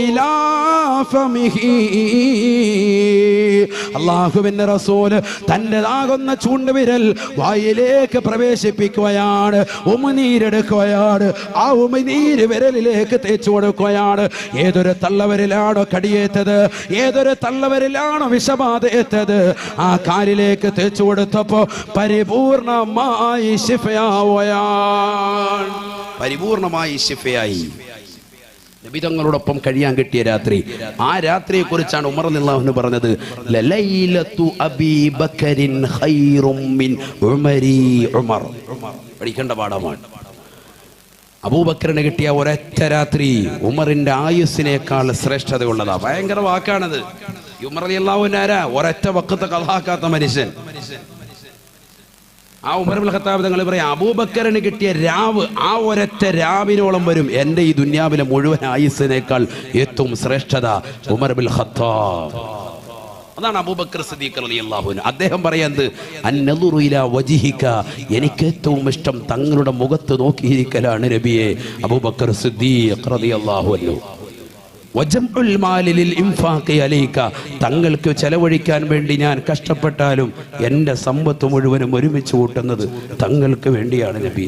ഇലാ ഫമിഹി. അല്ലാഹുവിന്റെ റസൂല് തന്റേതാകുന്ന ചൂണ്ടുവിരൽ വായിലേക്ക് പ്രവേശിപ്പിക്കുകയാണ്, ഉമിനീരെടുക്കുകയാണ്. ആ ഉമിനീര് വിരലിലേക്ക് തേച്ചു കൊടുക്കുകയാണ്. ഏതൊരു തള്ളവരിലാണോ കടിയേറ്റത്, ഏതൊരു തള്ളവരിലാണോ വിഷബാധയേറ്റത്, ആ കാലിലേക്ക് തേച്ചു കൊടുത്തപ്പോ പരിപൂർണമായി ശിഫയാവുകയാണ്. പരിപൂർണമായി ശിഫയായി. നബിതങ്ങളോടൊപ്പം കഴിയാൻ കിട്ടിയ രാത്രി, ആ രാത്രിയെ കുറിച്ചാണ് ഉമർ റളിയല്ലാഹു അൻഹു പറഞ്ഞത്, ലലൈലത്തു അബീ ബക്കറിൻ ഖൈറും മിൻ ഉമരി ഉമർ. പഠിക്കേണ്ട പാഠമാണ്. അബൂബക്കറിന് കിട്ടിയ ഒരൊറ്റ രാത്രി ഉമറിന്റെ ആയുസ്സിനേക്കാൾ ശ്രേഷ്ഠതയുള്ളതാ. ഭയങ്കര വാക്കാണത്. ഉമർ റളിയല്ലാഹു അൻഹു ആരാ? ഒരൊറ്റ വഖത്ത് ഖളാക്കാത്ത മനുഷ്യൻ. ആ ഉമർ ഇബ്നുൽ ഖത്താബ് തങ്ങൾ പറയാം, അബൂബക്കറിന് കിട്ടിയ രാവ് ആ ഒരൊറ്റ രാവിനോളം വരും എൻ്റെ ഈ ദുനിയാവിലെ മുഴുവൻ ആയുസ്സിനേക്കാൾ ഏറ്റവും ശ്രേഷ്ഠത ഉമർ ഇബ്നുൽ ഖത്താബ്. അതാണ് അബൂബക്കർ സിദ്ദീഖ് റളിയല്ലാഹു അൻഹു. അദ്ദേഹം പറയുന്നത്, അന്നദുറു ഇലാ വജ്ഹിക, എനിക്ക് ഏറ്റവും ഇഷ്ടം തങ്ങളുടെ മുഖത്ത് നോക്കിയിരിക്കലാണ് നബിയെ. അബൂബക്കർ സിദ്ദീഖ് റളിയല്ലാഹു അൻഹു. വജംഉൽ മാലി ലിൽ ഇൻഫാഖി അലൈക, തങ്ങൾക്ക് ചെലവഴിക്കാൻ വേണ്ടി ഞാൻ കഷ്ടപ്പെട്ടാലും എൻ്റെ സമ്പത്ത് മുഴുവനും ഒരുമിച്ച് കൂട്ടുന്നത് തങ്ങൾക്ക് വേണ്ടിയാണ് നബി.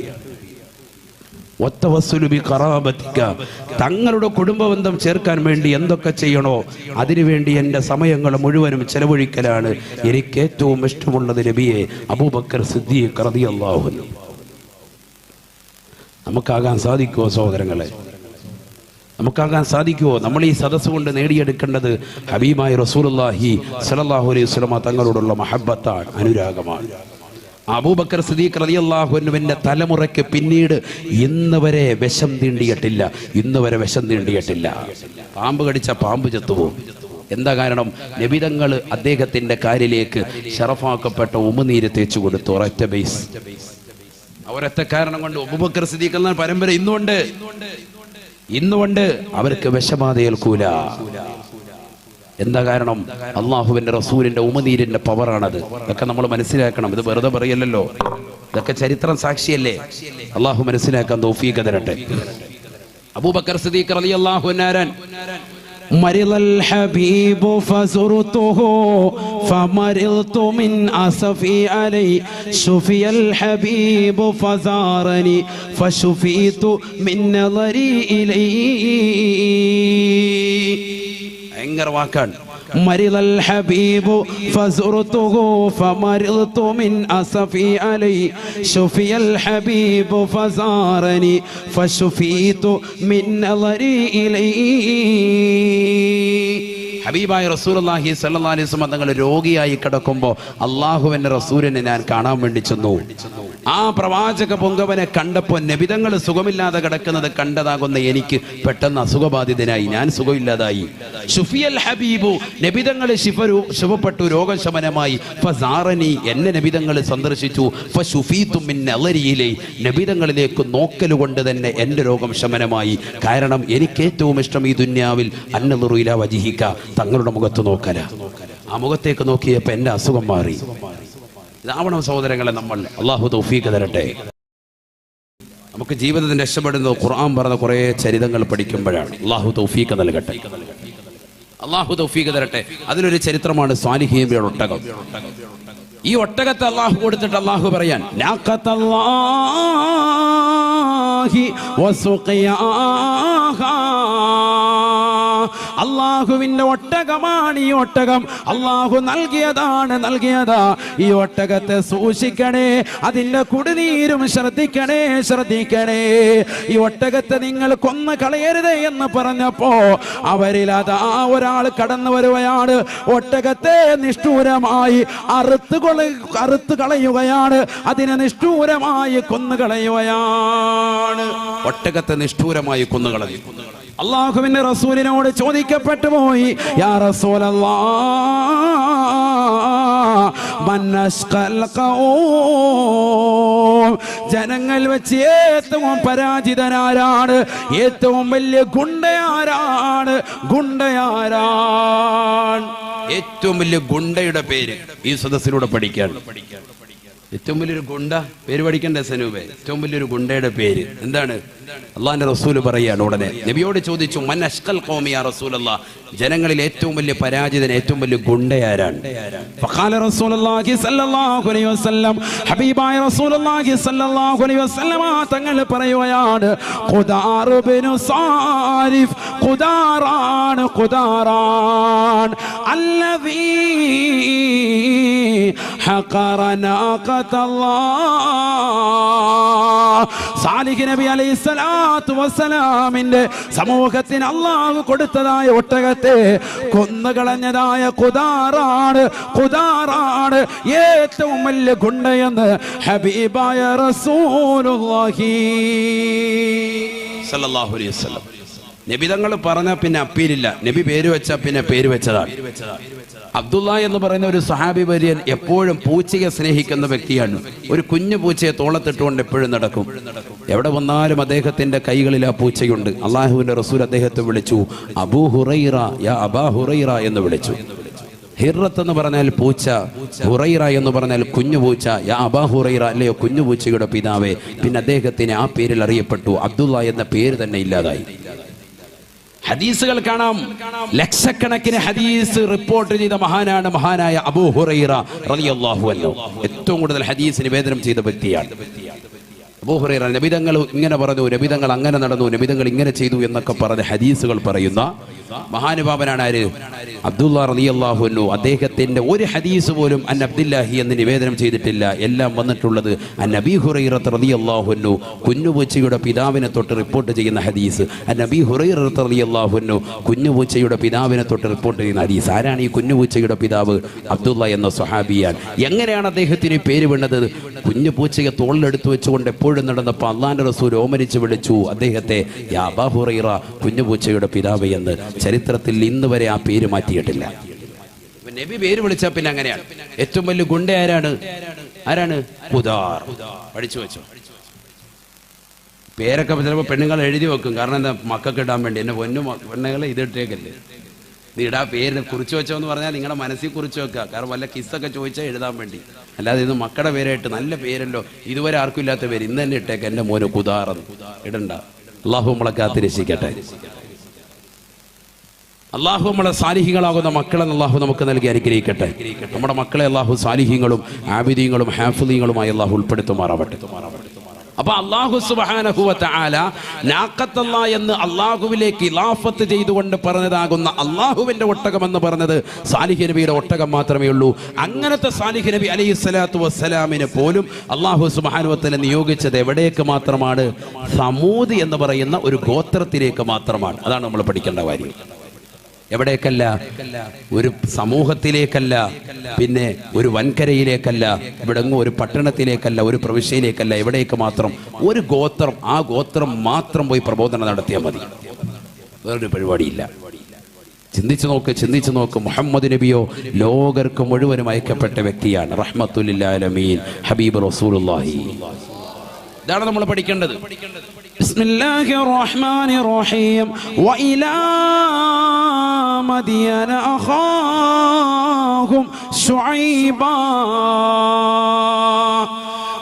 വത്തവസ്സുലു ബി ഖറാബതിക, തങ്ങളുടെ കുടുംബബന്ധം ചേർക്കാൻ വേണ്ടി എന്തൊക്കെ ചെയ്യണോ അതിനുവേണ്ടി എൻ്റെ സമയങ്ങൾ മുഴുവനും ചെലവഴിക്കലാണ് എനിക്ക് ഏറ്റവും ഇഷ്ടമുള്ളത് നബിയെ. അബൂബക്കർ സിദ്ദീഖ് റളിയല്ലാഹു അൻഹു. നമുക്കാകാൻ സാധിക്കുമോ സഹോദരങ്ങളെ? നമുക്കാകാൻ സാധിക്കുമോ? നമ്മൾ ഈ സദസ്സ് കൊണ്ട് നേടിയെടുക്കേണ്ടത് ഹബീബായ റസൂലുള്ളാഹി സ്വല്ലല്ലാഹു അലൈഹി വസല്ലമ തങ്ങളോടുള്ള മഹബ്ബത്താണ്, അനുരാഗമാണ്. അബൂബക്കർ സിദ്ദീഖ് റളിയല്ലാഹു അൻഹുവിന്റെ തലമുറയ്ക്ക് പിന്നീട് ഇന്ന് വരെ വിഷം തീണ്ടിയിട്ടില്ല, ഇന്ന് വരെ വിഷം തീണ്ടിയിട്ടില്ല. പാമ്പ് കടിച്ച പാമ്പ് ചത്തുപോകും. എന്താ കാരണം? നബിതങ്ങൾ അദ്ദേഹത്തിന്റെ കാലിലേക്ക് ശറഫാക്കപ്പെട്ട ഉമിനീര് തേച്ചു കൊടുത്തു. ഒരൊറ്റ ബേസ്, ഒരൊറ്റ കാരണം കൊണ്ട് അബൂബക്കർ സിദ്ദീഖ് എന്ന പരമ്പര ഇന്നുകൊണ്ട് അവർക്ക് വിഷബാധയേൽക്കൂല. എന്താ കാരണം? അള്ളാഹുവിന്റെ റസൂലിന്റെ ഉമിനീരിന്റെ പവറാണത്. ഇതൊക്കെ നമ്മൾ മനസ്സിലാക്കണം. ഇത് വെറുതെ പറയല്ലോ, ഇതൊക്കെ ചരിത്രം സാക്ഷിയല്ലേ. അള്ളാഹു മനസ്സിലാക്കാൻ തൗഫീഖ് തരട്ടെ. അബൂബക്കർ സിദ്ദീഖ് റളിയല്ലാഹു അൻഹു, മരിളൽ ഹബീബു ഫസുറുതുഹു ഫമരിൽതു മിൻ അസഫി അലൈ ശുഫിയൽ ഹബീബു ഫസാറനി ഫശുഫീതു മിൻ നദരി ഇലൈ. ഭയങ്കര വാക്കാണ്. മരിളൽ ഹബീബു ഫസുറുതുഹു ഫമരിൽതു മിൻ അസഫി അലൈ ശുഫിയൽ ഹബീബു ഫസാറനി ഫശുഫീതു മിൻ നദരി ഇലൈ. ഹബീബായ റസൂലുള്ളാഹി സ്വല്ലല്ലാഹു അലൈഹി വസല്ലം തങ്ങൾ രോഗിയായി കിടക്കുമ്പോൾ അള്ളാഹുവിന്റെ റസൂലിനെ ഞാൻ കാണാൻ വേണ്ടി ചെന്നു. ആ പ്രവാചക പൊങ്കവനെ കണ്ടപ്പോൾ നബിതങ്ങൾ സുഖമില്ലാതെ കിടക്കുന്നത് കണ്ടതാകുന്ന എനിക്ക് പെട്ടെന്ന് അസുഖബാധിതനായി, ഞാൻ സുഖമില്ലാതായി. ശുഫിയൽ ഹബീബു, നബിതങ്ങൾ ശുഭപ്പെട്ടു, രോഗശമനമായി. ഫസാറനി, എന്നെ നബിതങ്ങൾ സന്ദർശിച്ചു. ഫശുഫീതു മിൻ നളരിയിലൈ, നബിതങ്ങളിലേക്ക് നോക്കലുകൊണ്ട് തന്നെ എൻ്റെ രോഗം ശമനമായി. കാരണം എനിക്ക് ഏറ്റവും ഇഷ്ടം ഈ ദുന്യാവിൽ അന്നദുറു ഇലാ വജ്ഹിക, തങ്ങളുടെ മുഖത്ത് നോക്കല. ആ മുഖത്തേക്ക് നോക്കിയപ്പോൾ എൻ്റെ അസുഖം മാറി. ഇതാവണം സഹോദരങ്ങളെ നമ്മൾ. അള്ളാഹു തൗഫീഖ് തരട്ടെ. നമുക്ക് ജീവിതത്തിന് രക്ഷപ്പെടുന്നത് ഖുർആൻ പറഞ്ഞ കുറേ ചരിതങ്ങൾ പഠിക്കുമ്പോഴാണ്. അള്ളാഹു തൗഫീഖ് നൽകട്ടെ, അള്ളാഹു തൗഫീഖ് തരട്ടെ. അതിലൊരു ചരിത്രമാണ് സ്വാലിഹീങ്ങളുടെ ഒട്ടകം. ഈ ഒട്ടകത്തെ അള്ളാഹു കൊടുത്തിട്ട് അള്ളാഹു പറയാൻ അള്ളാഹുവിന്റെ ഒട്ടകമാണ് ഈ ഒട്ടകം. അള്ളാഹു നൽകിയതാ. ഈ ഒട്ടകത്തെ സൂക്ഷിക്കണേ, അതിന്റെ കുടിനീരും ശ്രദ്ധിക്കണേ. ഈ ഒട്ടകത്തെ നിങ്ങൾ കൊന്നു കളയരുത് എന്ന് പറഞ്ഞപ്പോ അവരിൽ അതാ ഒരാൾ കടന്നു വരുകയാണ്. ഒട്ടകത്തെ നിഷ്ഠൂരമായി അറുത്ത് കളയുകയാണ്. അതിനെ നിഷ്ഠൂരമായി കൊന്നുകളയുകയാണ്. ഒട്ടകത്തെ നിഷ്ഠൂരമായി കൊന്നുകളഞ്ഞു. അള്ളാഹുവിന്റെ റസൂലിനോട് ചോദിക്കപ്പെട്ടു പോയി, യാ റസൂലല്ലാഹ്, ജനങ്ങൾ വെച്ച് ഏറ്റവും പരാജിതനാരാണ്? ഏറ്റവും വലിയ ഗുണ്ടയാരാണ്? ഏറ്റവും വലിയ ഗുണ്ടയുടെ പേര് ഈ സദസ്സിലൂടെ പഠിക്കാൻ. ഏറ്റവും വലിയൊരു ഗുണ്ട പേര് പഠിക്കണ്ടേ സനൂപേ? ഏറ്റവും വലിയൊരു ഗുണ്ടയുടെ പേര് എന്താണ്? അള്ളാഹിന്റെ റസൂല് പറയാണ്. ഉടനെ നബിയോട് ചോദിച്ചു, മൻ അഷ്ഖൽ ഖൗമി യാ റസൂലല്ലാഹ്, ജനങ്ങളിൽ ഏറ്റവും വലിയ പരാജിതൻ, ഏറ്റവും വലിയ ഗുണ്ടയാരാണ്? ഫഖാല റസൂലുള്ളാഹി സ്വല്ലല്ലാഹു അലൈഹി വസല്ലം, ഹബീബായ റസൂലുള്ളാഹി സ്വല്ലല്ലാഹു അലൈഹി വസല്ലം തങ്ങൾ പറയുകയാണ്, ഖുദാർ ഇബ്നു സാരിഫ്, ഖുദാറാൻ അല്ലദീ ഹഖറ നാഖത്തല്ലാഹ്. സാലിഹ് നബി അലൈഹിസ്സലാത്തു വസ്സലാമിന്റെ സമൂഹത്തിന് അല്ലാഹു കൊടുത്തതായ ഒട്ടകത്തെ കൊന്നുകളഞ്ഞതായ ഖുദാറാണ് ഏറ്റവും വലിയ ഗുണ്ടയെന്ന് ഹബീബായ റസൂലുള്ളാഹി സ്വല്ലല്ലാഹു അലൈഹി വസല്ലം. നബി തങ്ങൾ പറഞ്ഞ പിന്നെ അപ്പീലില്ല. നബി പേര് വെച്ച പിന്നെ പേര് വെച്ചതാണ്. അബ്ദുള്ള എന്ന് പറയുന്ന ഒരു സഹാബി വര്യൻ എപ്പോഴും പൂച്ചയെ സ്നേഹിക്കുന്ന വ്യക്തിയാണ്. ഒരു കുഞ്ഞു പൂച്ചയെ തോളത്തിട്ടുകൊണ്ട് എപ്പോഴും നടക്കും. എവിടെ വന്നാലും അദ്ദേഹത്തിന്റെ കൈകളിൽ ആ പൂച്ചയുണ്ട്. അള്ളാഹുവിന്റെ റസൂൽ അദ്ദേഹത്തെ വിളിച്ചു അബൂ ഹുറൈറ, യാ അബാ ഹുറൈറ എന്ന് വിളിച്ചു. ഹിറത്ത് എന്ന് പറഞ്ഞാൽ പൂച്ച, ഹുറൈറ എന്ന് പറഞ്ഞാൽ കുഞ്ഞു പൂച്ച. യാ അബാ ഹുറൈറ, അല്ലയോ കുഞ്ഞു പൂച്ചയുടെ പിതാവേ. പിന്നെ അദ്ദേഹത്തിന് ആ പേരിൽ അറിയപ്പെട്ടു. അബ്ദുള്ള എന്ന പേര് തന്നെ ഇല്ലാതായി. ഹദീസുകൾ കാണാം, ലക്ഷക്കണക്കിന് ഹദീസ് റിപ്പോർട്ട് ചെയ്ത മഹാനായ അബൂ ഹുറൈറ റളിയല്ലാഹു അൻഹു. ഏറ്റവും കൂടുതൽ ഹദീസ് നിവേദനം ചെയ്ത വ്യക്തിയാണ് അബൂ ഹുറൈറ. നബിതങ്ങൾ ഇങ്ങനെ പറഞ്ഞു, നബിതങ്ങൾ അങ്ങനെ നടന്നു, നബിതങ്ങൾ ഇങ്ങനെ ചെയ്തു എന്നൊക്കെ പറഞ്ഞ ഹദീസുകൾ പറയുന്ന മഹാനുഭാവനാണ് ആര്? അബ്ദുള്ള റളിയല്ലാഹു അൻഹു. അദ്ദേഹത്തിന്റെ ഒരു ഹദീസ് പോലും അൻ അബ്ദുല്ലാഹി എന്ന് നിവേദനം ചെയ്തിട്ടില്ല. എല്ലാം വന്നിട്ടുള്ളത് അൻ അബീ ഹുറൈറ റളിയല്ലാഹു അൻഹു, കുഞ്ഞുപൂച്ചയുടെ പിതാവിനെ തൊട്ട് റിപ്പോർട്ട് ചെയ്യുന്ന ഹദീസ്. അൻ അബീ ഹുറൈറ റളിയല്ലാഹു അൻഹു, കുഞ്ഞുപൂച്ചയുടെ പിതാവിനെ തൊട്ട് റിപ്പോർട്ട് ചെയ്യുന്ന ഹദീസ്. ആരാണ് ഈ കുഞ്ഞുപൂച്ചയുടെ പിതാവ്? അബ്ദുള്ള എന്ന സ്വഹാബിയാണ്. എങ്ങനെയാണ് അദ്ദേഹത്തിന് പേര് വീണത്? കുഞ്ഞുപൂച്ചയെ തോളിലെടുത്ത് വെച്ചുകൊണ്ട് എപ്പോഴും നടന്നപ്പോൾ അള്ളാന്റെ റസൂൽ ഓമനിച്ച് വിളിച്ചു അദ്ദേഹത്തെ യാ അബാ ഹുറൈറ, കുഞ്ഞുപൂച്ചയുടെ പിതാവ് എന്ന്. ചരിത്രത്തിൽ ഇന്ന് വരെ ആ പേര് മാറ്റിയിട്ടില്ല. നബി പേര് വിളിച്ചാൽ പിന്നെ അങ്ങനെയാണ്. ഏറ്റവും വലിയ ഗുണ്ട ആരാണ്? ഖുദാർ. പഠിച്ചു വെച്ചോ. പേരൊക്കെ ചിലപ്പോൾ പെണ്ണുങ്ങൾ എഴുതി വെക്കും. കാരണം എന്താ? മക്കൾക്ക് ഇടാൻ വേണ്ടി. എന്നെ പൊന്നു പെണ്ണുങ്ങളെ ഇതിട്ടേക്കല്ലേ, നീ ഇടാ പേര് കുറിച്ച് വെച്ചോ എന്ന് പറഞ്ഞാൽ നിങ്ങളുടെ മനസ്സിൽ കുറിച്ച് വെക്കുക. കാരണം വല്ല കിസ്സൊക്കെ ചോദിച്ചാൽ എഴുതാൻ വേണ്ടി. അല്ലാതെ ഇത് മക്കളുടെ പേരായിട്ട് നല്ല പേരല്ലോ, ഇതുവരെ ആർക്കും ഇല്ലാത്ത പേര് ഇന്ന് തന്നെ ഇട്ടേക്ക്, എൻ്റെ മോന് ഖുദാറെന്ന് ഇടണ്ട. അള്ളാഹു നമ്മളെ കാത്തിരക്ഷിക്കട്ടെ. അള്ളാഹു നമ്മളെ സാലിഹികളാകുന്ന മക്കളെ അള്ളാഹു നമുക്ക് നൽകി അനുഗ്രഹിക്കട്ടെ. നമ്മുടെ മക്കളെ അള്ളാഹു സാലിഹീങ്ങളും ആബിദീങ്ങളും ഹാഫിദീങ്ങളുമായി അള്ളാഹു ഉൾപ്പെടുത്തുമാറാവട്ടെ. അപ്പൊ അല്ലാഹു സുബ്ഹാനഹു വ തആല നാഖത്തല്ലാ എന്ന് അല്ലാഹുവിലേക്ക് ഇലാഫത്ത് ചെയ്തുകൊണ്ട് പറഞ്ഞതാകുന്ന അല്ലാഹുവിന്റെ ഒട്ടകം എന്ന് പറഞ്ഞത് സാലിഹ് നബിയുടെ ഒട്ടകം മാത്രമേ ഉള്ളൂ. അങ്ങനത്തെ സാലിഹ് നബി അലൈഹിസ്സലാത്തു വസ്സലാമിനെ പോലും അല്ലാഹു സുബ്ഹാനഹു വ തആല നിയോഗിച്ചത് എവിടേക്ക് മാത്രമാണ്? സമൂദ് എന്ന് പറയുന്ന ഒരു ഗോത്രത്തിലേക്ക് മാത്രമാണ്. അതാണ് നമ്മൾ പഠിക്കേണ്ട കാര്യം. എവിടേക്കല്ല? ഒരു സമൂഹത്തിലേക്കല്ല, പിന്നെ ഒരു വൻകരയിലേക്കല്ല, ഇവിടെങ്ങും ഒരു പട്ടണത്തിലേക്കല്ല, ഒരു പ്രവിശ്യയിലേക്കല്ല. എവിടേക്ക് മാത്രം? ഒരു ഗോത്രം. ആ ഗോത്രം മാത്രം പോയി പ്രബോധനം നടത്തിയാൽ മതി. വേറൊരു പരിപാടിയില്ല. ചിന്തിച്ചു നോക്ക്. മുഹമ്മദ് നബിയോ ലോകർക്ക് മുഴുവനും അയക്കപ്പെട്ട വ്യക്തിയാണ്. റഹ്മത്തുൽ ലിൽ ആലമീൻ ഹബീബ് റസൂലുള്ളാഹി. ഇതാണ് നമ്മൾ പഠിക്കേണ്ടത്. ബിസ്മില്ലാഹിർ റഹ്മാനിർ റഹീം വഇലാ മദിയന അഖാഹും ശുഐബാ.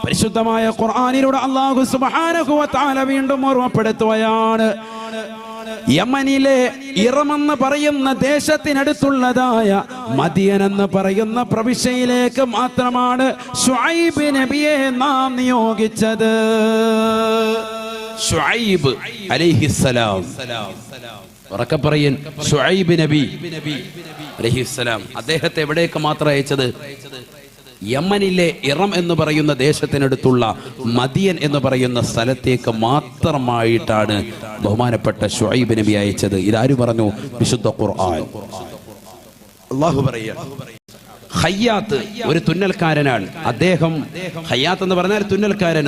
പരിശുദ്ധമായ ഖുർആനിലൂടെ അല്ലാഹു സുബ്ഹാനഹു വ തആല വീണ്ടും ഓർമ്മപ്പെടുത്തുകയാണ്, യമനിലെ ഇറമെന്ന് പറയുന്ന ദേശത്തിനടുത്തുള്ളതായ മദിയൻ എന്ന് പറയുന്ന പ്രവിശ്യയിലേക്ക് മാത്രമാണ് ശുഐബ് നബിയെ നാം നിയോഗിച്ചത്. ശുഐബ് അലൈഹിസ്സലാം, ഉറക്കെ പറയൻ, ശുഐബ് നബി അലൈഹിസ്സലാം. അദ്ദേഹത്തെ എവിടേക്ക് മാത്രം അയച്ചത്? യമനിലെ ഇറം എന്ന് പറയുന്ന ദേശത്തിനടുത്തുള്ള മദിയൻ എന്ന് പറയുന്ന സ്ഥലത്തേക്ക് മാത്രമായിട്ടാണ് ബഹുമാനപ്പെട്ട ശുഐബ് നബി അയച്ചത്. ഇതാര് പറഞ്ഞു? വിശുദ്ധ ഖുർആൻ. അല്ലാഹു പറയുക, ഖയ്യാത്ത് ഒരു തുന്നൽക്കാരനാണ്. അദ്ദേഹം ഖയ്യാത്ത് എന്ന് പറഞ്ഞാൽ തുന്നൽക്കാരൻ.